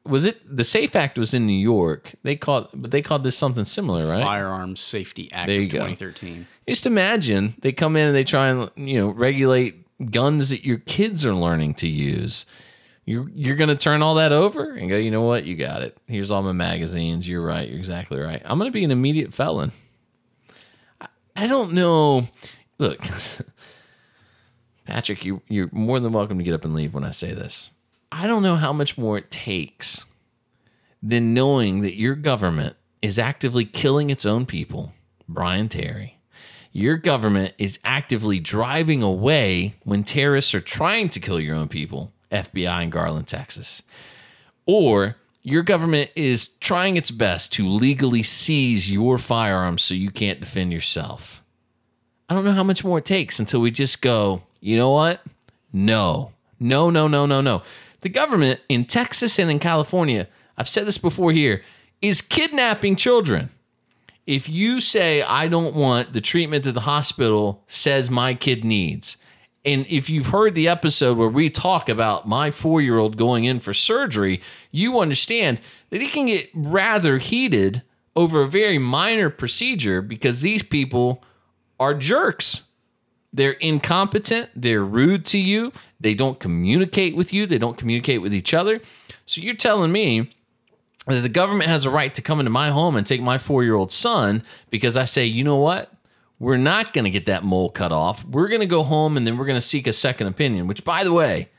was it? The SAFE Act was in New York. They called this something similar, right? Firearms Safety Act of 2013. Just imagine they come in and they try and, you know, regulate guns that your kids are learning to use. You're going to turn all that over and go, you know what? You got it. Here's all my magazines. You're right. You're exactly right. I'm going to be an immediate felon. I don't know. Look, Patrick, you're more than welcome to get up and leave when I say this. I don't know how much more it takes than knowing that your government is actively killing its own people. Brian Terry. Your government is actively driving away when terrorists are trying to kill your own people. FBI in Garland, Texas. Or your government is trying its best to legally seize your firearms so you can't defend yourself. I don't know how much more it takes until we just go, you know what? No. The government in Texas and in California, I've said this before here, is kidnapping children. If you say, I don't want the treatment that the hospital says my kid needs, and if you've heard the episode where we talk about my 4-year-old going in for surgery, you understand that it can get rather heated over a very minor procedure because these people are jerks. They're incompetent. They're rude to you. They don't communicate with you. They don't communicate with each other. So you're telling me that the government has a right to come into my home and take my 4-year-old son because I say, you know what? We're not going to get that mole cut off. We're going to go home and then we're going to seek a second opinion, which by the way,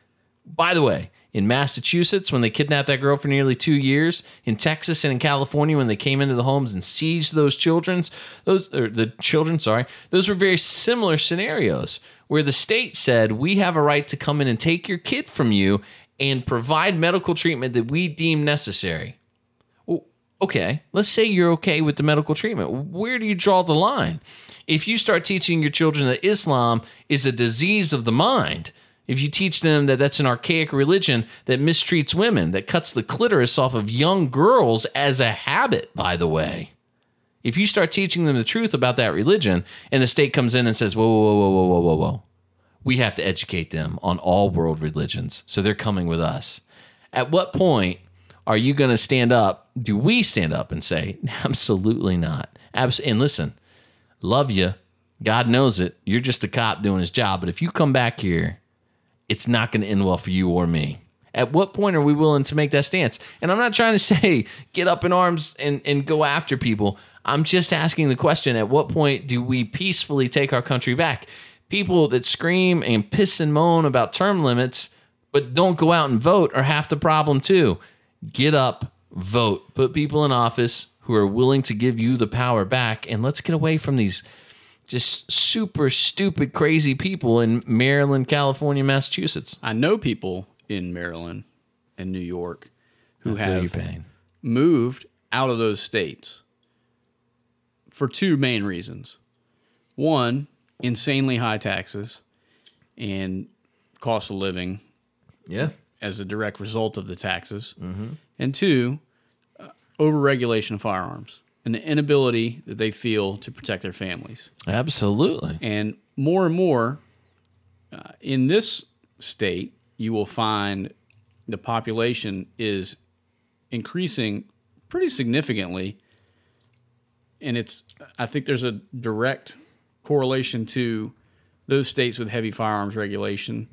in Massachusetts, when they kidnapped that girl for nearly 2 years, in Texas and in California, when they came into the homes and seized those children, those were very similar scenarios where the state said, we have a right to come in and take your kid from you and provide medical treatment that we deem necessary. Well, okay, let's say you're okay with the medical treatment. Where do you draw the line? If you start teaching your children that Islam is a disease of the mind, if you teach them that that's an archaic religion that mistreats women, that cuts the clitoris off of young girls as a habit, by the way, if you start teaching them the truth about that religion and the state comes in and says, whoa, we have to educate them on all world religions, so they're coming with us. At what point are you going to stand up? Do we stand up and say, absolutely not? And listen, love you. God knows it. You're just a cop doing his job. But if you come back here, it's not going to end well for you or me. At what point are we willing to make that stance? And I'm not trying to say get up in arms and go after people. I'm just asking the question, at what point do we peacefully take our country back? People that scream and piss and moan about term limits but don't go out and vote are half the problem too. Get up, vote. Put people in office who are willing to give you the power back, and let's get away from these just super stupid, crazy people in Maryland, California, Massachusetts. I know people in Maryland and New York who have moved out of those states for two main reasons. One, insanely high taxes and cost of living Yeah. as a direct result of the taxes. And 2, overregulation of firearms and the inability that they feel to protect their families. Absolutely. And more, in this state, you will find the population is increasing pretty significantly. And I think there's a direct correlation to those states with heavy firearms regulation,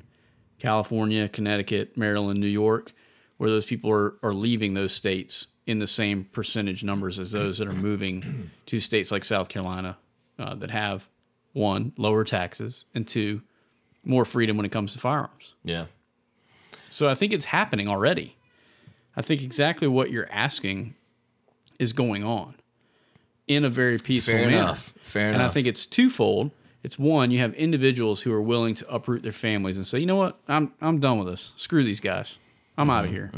California, Connecticut, Maryland, New York, where those people are leaving those states in the same percentage numbers as those that are moving to states like South Carolina that have, 1, lower taxes, and 2, more freedom when it comes to firearms. Yeah. So I think it's happening already. I think exactly what you're asking is going on in a very peaceful manner. Fair enough. And I think it's twofold. It's 1, you have individuals who are willing to uproot their families and say, you know what, I'm done with this. Screw these guys. I'm out of here.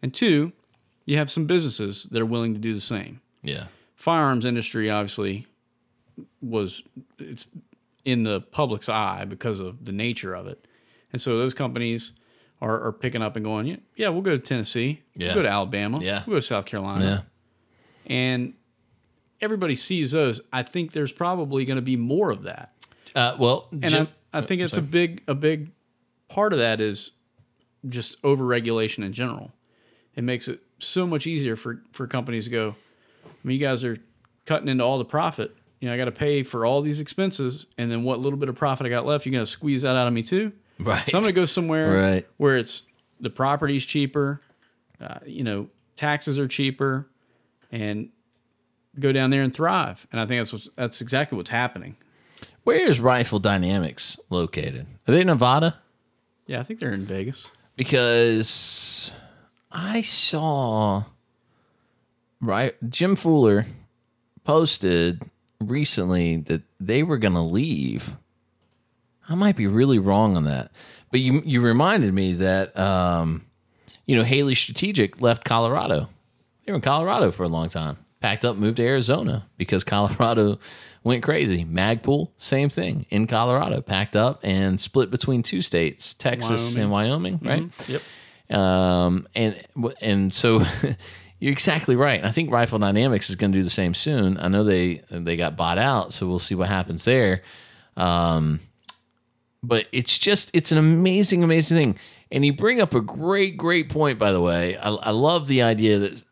And 2, you have some businesses that are willing to do the same. Yeah. Firearms industry obviously it's in the public's eye because of the nature of it. And so those companies are picking up and going, yeah, we'll go to Tennessee. Yeah. We'll go to Alabama. Yeah. We'll go to South Carolina. Yeah. And everybody sees those. I think there's probably going to be more of that. Well, And Jim, I think it's a big part of that is just overregulation in general. It makes it so much easier for companies to go, I mean, you guys are cutting into all the profit. I got to pay for all these expenses, and then what little bit of profit I got left, you're going to squeeze that out of me too? right. So I'm going to go somewhere Right. where it's the property's cheaper, taxes are cheaper, and go down there and thrive. And I think that's exactly what's happening. Where is Rifle Dynamics located? Are they in Nevada? Yeah, I think they're in Vegas. Because I saw Jim Fuller posted recently that they were going to leave. I might be really wrong on that, but you reminded me that Haley Strategic left Colorado. They were in Colorado for a long time. Packed up, moved to Arizona because Colorado went crazy. Magpul, same thing in Colorado. Packed up and split between 2 states, Texas and Wyoming, right? Yep. And so you're exactly right. I think Rifle Dynamics is going to do the same soon. I know they got bought out, so we'll see what happens there. But it's an amazing, amazing thing. And you bring up a great point, by the way. I love the idea that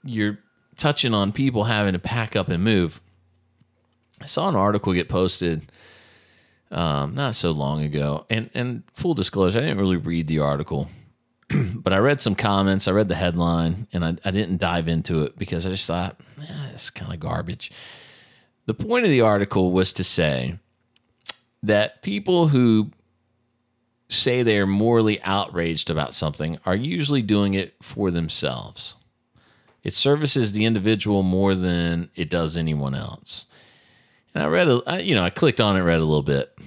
you're touching on people having to pack up and move. I saw an article get posted not so long ago. And full disclosure, I didn't really read the article. But I read some comments, I read the headline, and I didn't dive into it because I just thought, it's kind of garbage. The point of the article was to say that people who say they're morally outraged about something are usually doing it for themselves. It services the individual more than it does anyone else. And I clicked on it, read a little bit,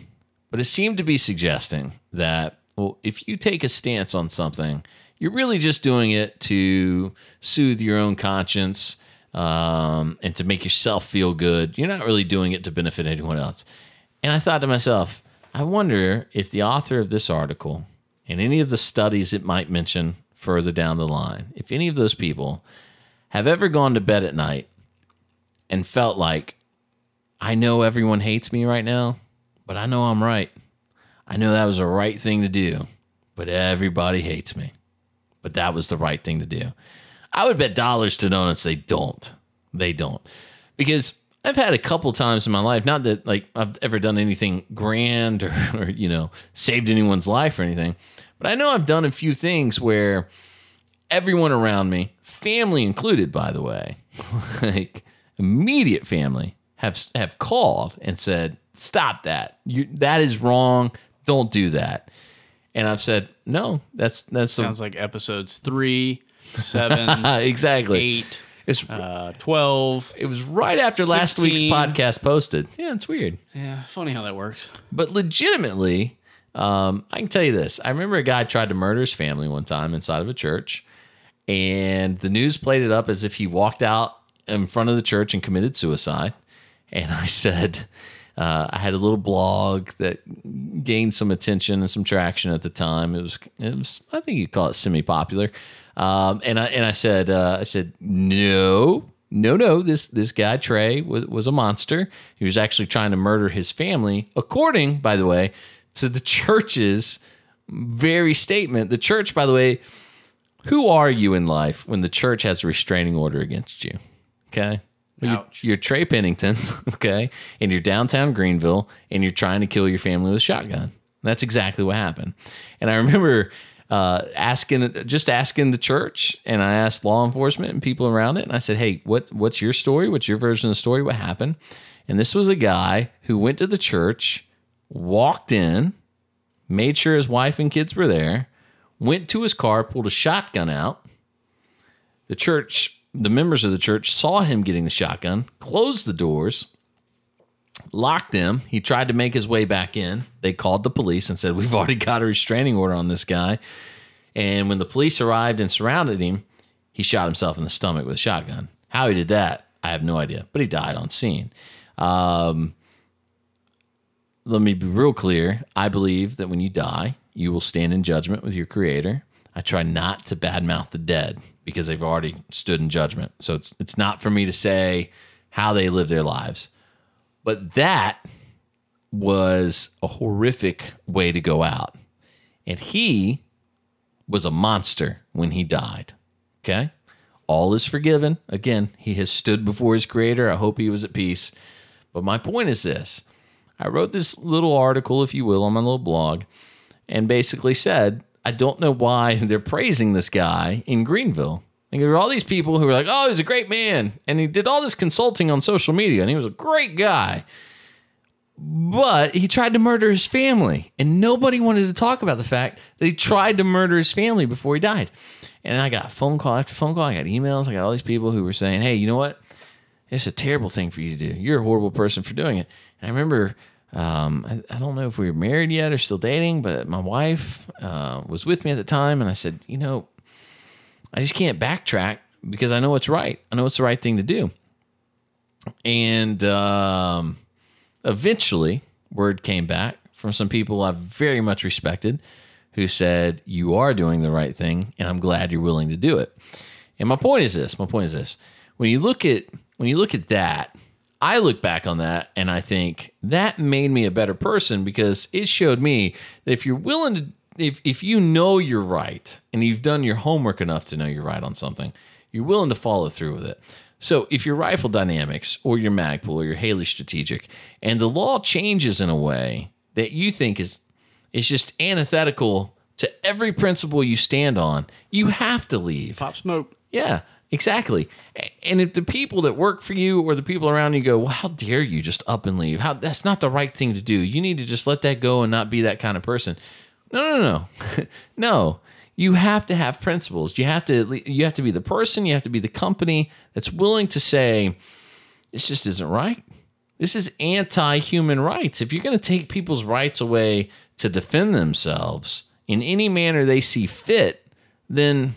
but it seemed to be suggesting that, well, if you take a stance on something, you're really just doing it to soothe your own conscience and to make yourself feel good. You're not really doing it to benefit anyone else. And I thought to myself, I wonder if the author of this article and any of the studies it might mention further down the line, if any of those people have ever gone to bed at night and felt like, I know everyone hates me right now, but I know I'm right. I know that was the right thing to do, but everybody hates me. But that was the right thing to do. I would bet dollars to donuts they don't. They don't. Because I've had a couple times in my life, not that like I've ever done anything grand or saved anyone's life or anything, but I know I've done a few things where everyone around me, family included, by the way, like immediate family, have called and said, stop that. That is wrong. Don't do that. And I've said, no, that's Sounds like episodes 3, 7, exactly. 8, It's 12. It was right after last week's 16. podcast posted. Yeah, it's weird. Yeah, funny how that works. But legitimately, I can tell you this. I remember a guy tried to murder his family one time inside of a church, and the news played it up as if he walked out in front of the church and committed suicide. And I said, I had a little blog that gained some attention and some traction at the time. It was I think you'd call it semi-popular. And I said, no, this guy Trey was a monster. He was actually trying to murder his family, according, by the way, to the church's very statement. The church, by the way, who are you in life when the church has a restraining order against you? Okay. You're Trey Pennington, okay, and you're downtown Greenville, and you're trying to kill your family with a shotgun. That's exactly what happened. And I remember asking the church, and I asked law enforcement and people around it, and I said, hey, what's your story? What's your version of the story? What happened? And this was a guy who went to the church, walked in, made sure his wife and kids were there, went to his car, pulled a shotgun out. The members of the church saw him getting the shotgun, closed the doors, locked him. He tried to make his way back in. They called the police and said, we've already got a restraining order on this guy. And when the police arrived and surrounded him, he shot himself in the stomach with a shotgun. How he did that, I have no idea, but he died on scene. Let me be real clear. I believe that when you die, you will stand in judgment with your creator. I try not to badmouth the dead because they've already stood in judgment. So it's not for me to say how they live their lives. But that was a horrific way to go out. And he was a monster when he died. Okay? All is forgiven. Again, he has stood before his creator. I hope he was at peace. But my point is this. I wrote this little article, if you will, on my little blog, and basically said, I don't know why they're praising this guy in Greenville. And there were all these people who were like, oh, he's a great man. And he did all this consulting on social media, and he was a great guy. But he tried to murder his family. And nobody wanted to talk about the fact that he tried to murder his family before he died. And I got phone call after phone call. I got emails. I got all these people who were saying, hey, you know what? It's a terrible thing for you to do. You're a horrible person for doing it. And I remember, I don't know if we were married yet or still dating, but my wife was with me at the time. And I said, you know, I just can't backtrack because I know it's right. I know it's the right thing to do. And eventually, word came back from some people I very much respected who said, you are doing the right thing, and I'm glad you're willing to do it. And my point is this. When you look at that, I look back on that, and I think that made me a better person because it showed me that if you're willing to, if you know you're right and you've done your homework enough to know you're right on something, you're willing to follow through with it. So if your Rifle Dynamics or your Magpul or your Haley Strategic and the law changes in a way that you think is just antithetical to every principle you stand on, you have to leave. Pop smoke. Yeah, exactly. And if the people that work for you or the people around you go, well, how dare you just up and leave? That's not the right thing to do. You need to just let that go and not be that kind of person. No. No. You have to have principles. You have to be the person, you have to be the company that's willing to say, this just isn't right. This is anti-human rights. If you're going to take people's rights away to defend themselves in any manner they see fit, then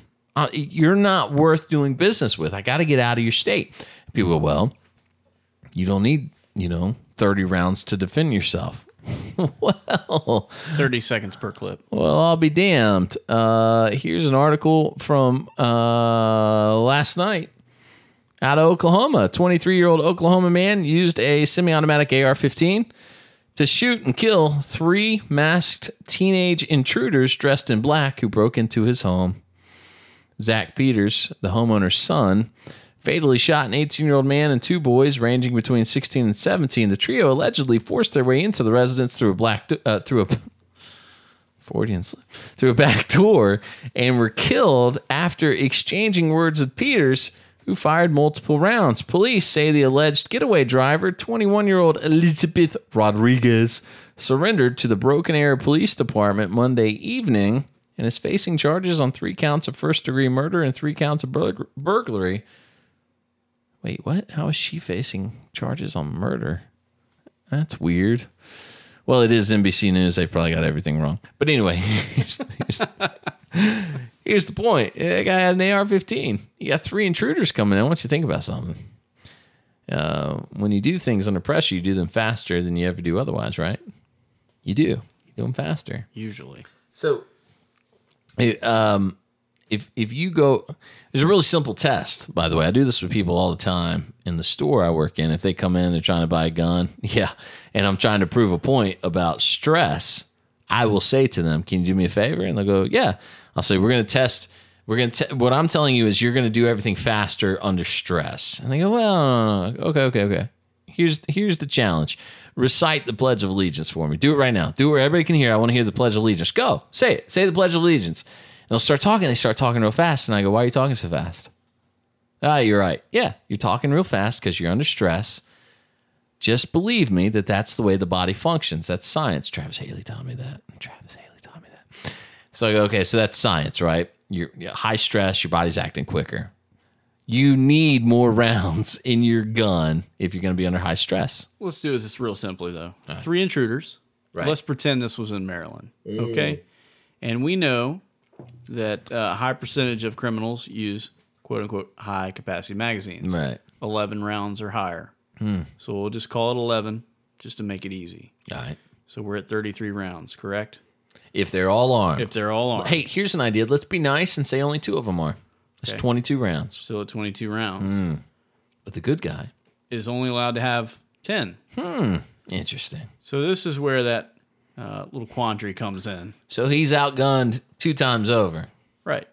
you're not worth doing business with. I got to get out of your state. People go, well, you don't need, 30 rounds to defend yourself. Well, 30 seconds per clip. Well, I'll be damned. Here's an article from last night out of Oklahoma. A 23-year-old Oklahoma man used a semi-automatic AR-15 to shoot and kill 3 masked teenage intruders dressed in black who broke into his home. Zach Peters, the homeowner's son, fatally shot an 18-year-old man and 2 boys ranging between 16 and 17. The trio allegedly forced their way into the residence through a back door and were killed after exchanging words with Peters, who fired multiple rounds. Police say the alleged getaway driver, 21-year-old Elizabeth Rodriguez, surrendered to the Broken Arrow Police Department Monday evening and is facing charges on 3 counts of first-degree murder and 3 counts of burglary. Wait, what? How is she facing charges on murder? That's weird. Well, it is NBC News. They've probably got everything wrong. But anyway, here's the point. That guy had an AR-15. You got 3 intruders coming in. Why don't you think about something? when you do things under pressure, you do them faster than you ever do otherwise, right? You do. You do them faster. Usually. So, if you go, there's a really simple test, by the way. I do this with people all the time in the store I work in. If they come in, they're trying to buy a gun, and I'm trying to prove a point about stress, I will say to them, can you do me a favor? And they'll go, yeah. I'll say, what I'm telling you is you're going to do everything faster under stress. And they go, well, okay. Here's the challenge. Recite the Pledge of Allegiance for me. Do it right now. Do it where everybody can hear. I want to hear the Pledge of Allegiance. Go. Say it. Say the Pledge of Allegiance. And they'll start talking. They start talking real fast. And I go, why are you talking so fast? You're right. Yeah, you're talking real fast because you're under stress. Just believe me that that's the way the body functions. That's science. Travis Haley taught me that. So I go, okay, so that's science, right? You're high stress, your body's acting quicker. You need more rounds in your gun if you're going to be under high stress. Let's do this real simply, though. Right. 3 intruders. Right. Let's pretend this was in Maryland, okay? And we know that a high percentage of criminals use, quote-unquote, high-capacity magazines. Right. 11 rounds or higher. So we'll just call it 11 just to make it easy. All right. So we're at 33 rounds, correct? If they're all armed. Hey, here's an idea. Let's be nice and say only 2 of them are. That's 22 rounds. Still at 22 rounds. But the good guy is only allowed to have 10. Interesting. So this is where that little quandary comes in. So he's outgunned 2 times over. Right.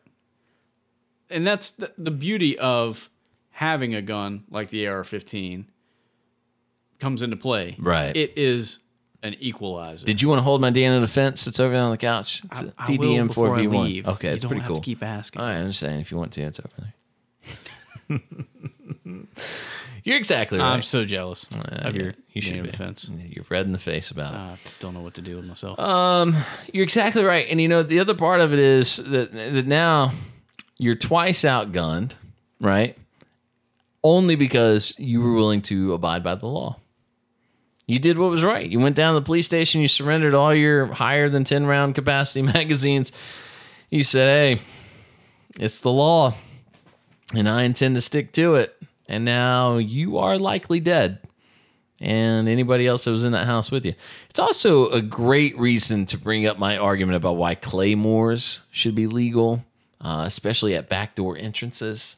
And that's the beauty of having a gun like the AR-15 comes into play. Right. It is an equalizer. Did you want to hold my Dan in the fence that's over there on the couch? It's a DDM4V1. Okay, it's pretty cool. You don't have to keep asking. All right, I'm just saying, if you want to, it's over there. You're exactly right. I'm so jealous of your Dan in the fence. You're red in the face about it. I don't know what to do with myself. You're exactly right. And, the other part of it is that now you're twice outgunned, right? Only because you were willing to abide by the law. You did what was right. You went down to the police station. You surrendered all your higher than 10 round capacity magazines. You said, hey, it's the law, and I intend to stick to it. And now you are likely dead, and anybody else that was in that house with you. It's also a great reason to bring up my argument about why claymores should be legal, especially at backdoor entrances.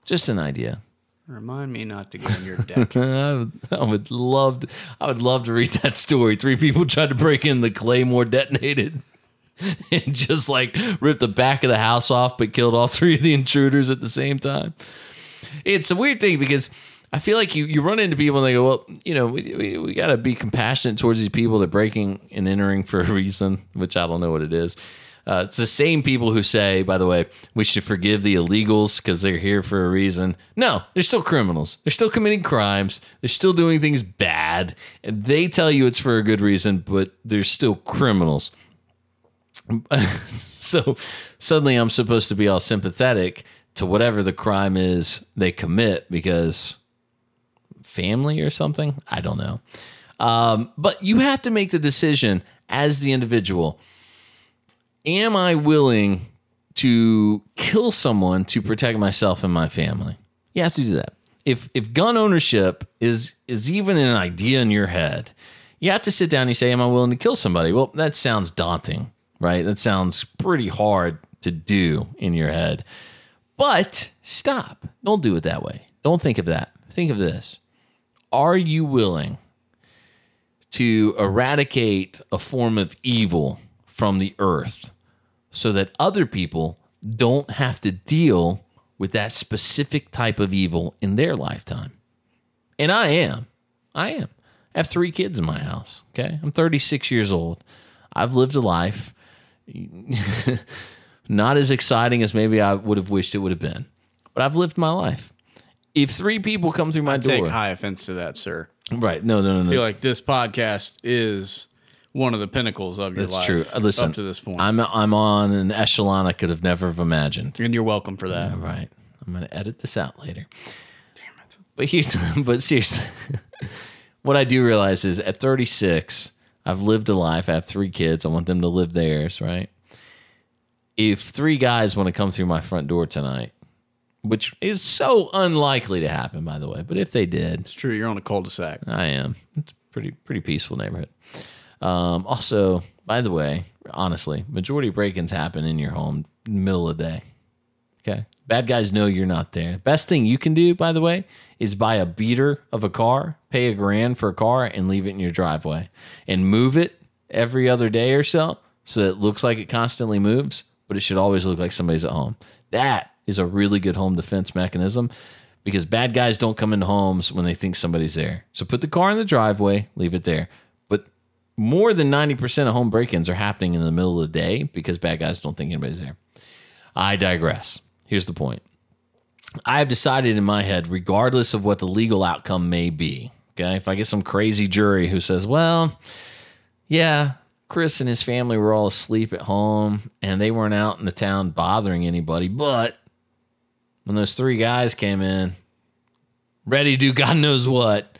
Just an idea. Remind me not to go on your deck. I would love to read that story. 3 people tried to break in, the claymore detonated and just ripped the back of the house off, but killed all 3 of the intruders at the same time. It's a weird thing because I feel like you run into people and they go, well, we got to be compassionate towards these people that are breaking and entering for a reason, which I don't know what it is. It's the same people who say, by the way, we should forgive the illegals because they're here for a reason. No, they're still criminals. They're still committing crimes. They're still doing things bad. And they tell you it's for a good reason, but they're still criminals. So suddenly I'm supposed to be all sympathetic to whatever the crime is they commit because family or something? I don't know. But you have to make the decision as the individual. Am I willing to kill someone to protect myself and my family? You have to do that. If gun ownership is even an idea in your head, you have to sit down and you say, am I willing to kill somebody? Well, that sounds daunting, right? That sounds pretty hard to do in your head. But stop. Don't do it that way. Don't think of that. Think of this. Are you willing to eradicate a form of evil from the earth so that other people don't have to deal with that specific type of evil in their lifetime? And I am. I have 3 kids in my house, okay? I'm 36 years old. I've lived a life not as exciting as maybe I would have wished it would have been, but I've lived my life. If 3 people come through my door... I take high offense to that, sir. Right. No. I feel like this podcast is one of the pinnacles of your life. That's true. Listen, up to this point. I'm on an echelon I could have never have imagined. And you're welcome for that. Yeah, right. I'm going to edit this out later. Damn it. But seriously, what I do realize is at 36, I've lived a life. I have 3 kids. I want them to live theirs, right? If 3 guys want to come through my front door tonight which is so unlikely to happen, by the way. But if they did, It's true. You're on a cul-de-sac. I am. It's a pretty peaceful neighborhood. Also, by the way, honestly, majority of break-ins happen in your home in the middle of the day. Okay? Bad guys know you're not there. Best thing you can do, by the way, is buy a beater of a car, pay $1,000 for a car, and leave it in your driveway. And move it every other day or so that it looks like it constantly moves, but it should always look like somebody's at home. That is a really good home defense mechanism because bad guys don't come into homes when they think somebody's there. So put the car in the driveway, leave it there. But more than 90% of home break-ins are happening in the middle of the day because bad guys don't think anybody's there. I digress. Here's the point. I have decided in my head, regardless of what the legal outcome may be, okay, if I get some crazy jury who says, well, yeah, Chris and his family were all asleep at home and they weren't out in the town bothering anybody, but when those 3 guys came in, ready to do God knows what,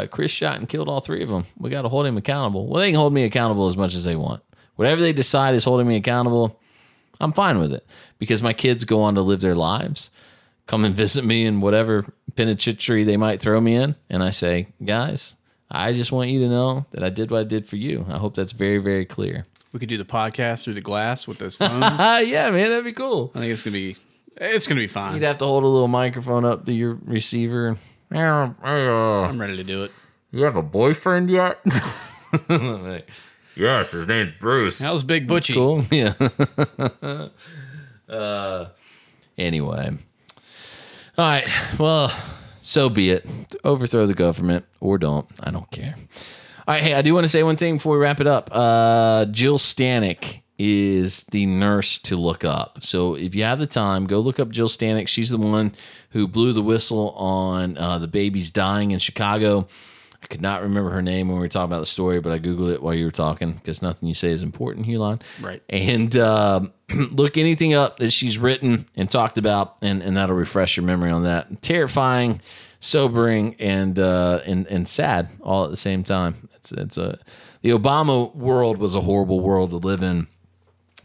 Chris shot and killed all 3 of them. We got to hold him accountable. Well, they can hold me accountable as much as they want. Whatever they decide is holding me accountable, I'm fine with it because my kids go on to live their lives, come and visit me in whatever penitentiary they might throw me in. And I say, guys, I just want you to know that I did what I did for you. I hope that's very, very clear. We could do the podcast through the glass with those phones. Yeah, man, that'd be cool. I think it's gonna be fine. You'd have to hold a little microphone up to your receiver. I'm ready to do it. You have a boyfriend yet? Yes, his name's Bruce. How's Big Butchie? Cool. Yeah. Anyway. All right. Well, so be it. Overthrow the government or don't. I don't care. All right. Hey, I do want to say one thing before we wrap it up. Jill Stanek is the nurse to look up. So if you have the time, go look up Jill Stanek. She's the one who blew the whistle on the babies dying in Chicago. I could not remember her name when we were talking about the story, but I Googled it while you were talking because nothing you say is important, Hulon. Right. And look anything up that she's written and talked about, and that'll refresh your memory on that. Terrifying, sobering, and sad all at the same time. The Obama world was a horrible world to live in.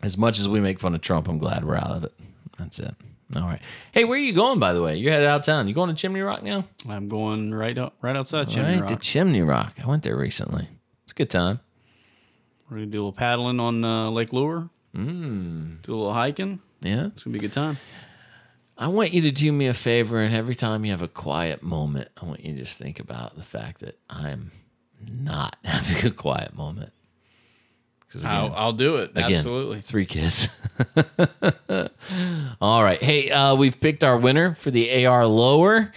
As much as we make fun of Trump, I'm glad we're out of it. That's it. All right. Hey, where are you going, by the way? You're headed out of town. You going to Chimney Rock now? I'm going right outside Chimney Rock. To Chimney Rock. I went there recently. It's a good time. We're going to do a little paddling on Lake Lure. Do a little hiking. Yeah. It's going to be a good time. I want you to do me a favor, and every time you have a quiet moment, I want you to just think about the fact that I'm not having a quiet moment. I'll do it. Again, Absolutely. 3 kids. All right. Hey, we've picked our winner for the AR lower.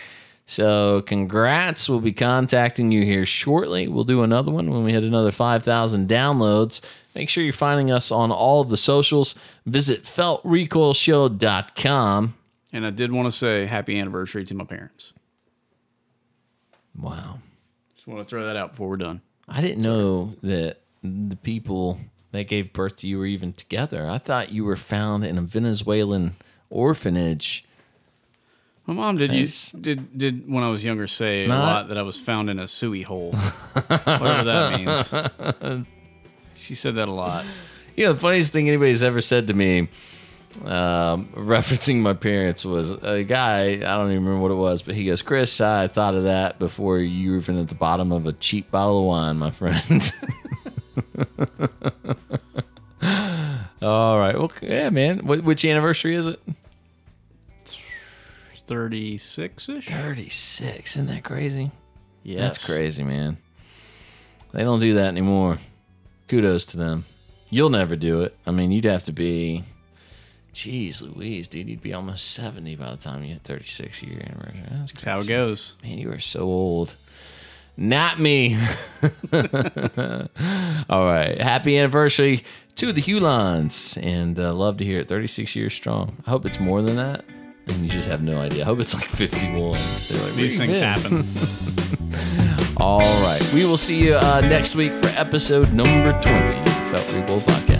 So congrats. We'll be contacting you here shortly. We'll do another one when we hit another 5,000 downloads. Make sure you're finding us on all of the socials. Visit feltrecoilshow.com. And I did want to say happy anniversary to my parents. Wow. Just want to throw that out before we're done. I didn't know that the people that gave birth to you were even together. I thought you were found in a Venezuelan orphanage. My mom did when I was younger say a lot that I was found in a suey hole. Whatever that means. She said that a lot. You know, the funniest thing anybody's ever said to me, referencing my parents, was a guy, I don't even remember what it was, but he goes, Chris, I thought of that before you were even at the bottom of a cheap bottle of wine, my friend. All right. Well, yeah, man. Which anniversary is it? 36-ish. 36. Isn't that crazy? Yes. That's crazy, man. They don't do that anymore. Kudos to them. You'll never do it. I mean, you'd have to be, geez Louise, dude. You'd be almost 70 by the time you hit 36-year anniversary. That's how it goes. Man, you are so old. Not me. All right. Happy anniversary to the Hulons. And love to hear it. 36 years strong. I hope it's more than that. And you just have no idea. I hope it's like 51. Like, these things happen. All right. We will see you next week for episode number 20 of the Felt Recoil Podcast.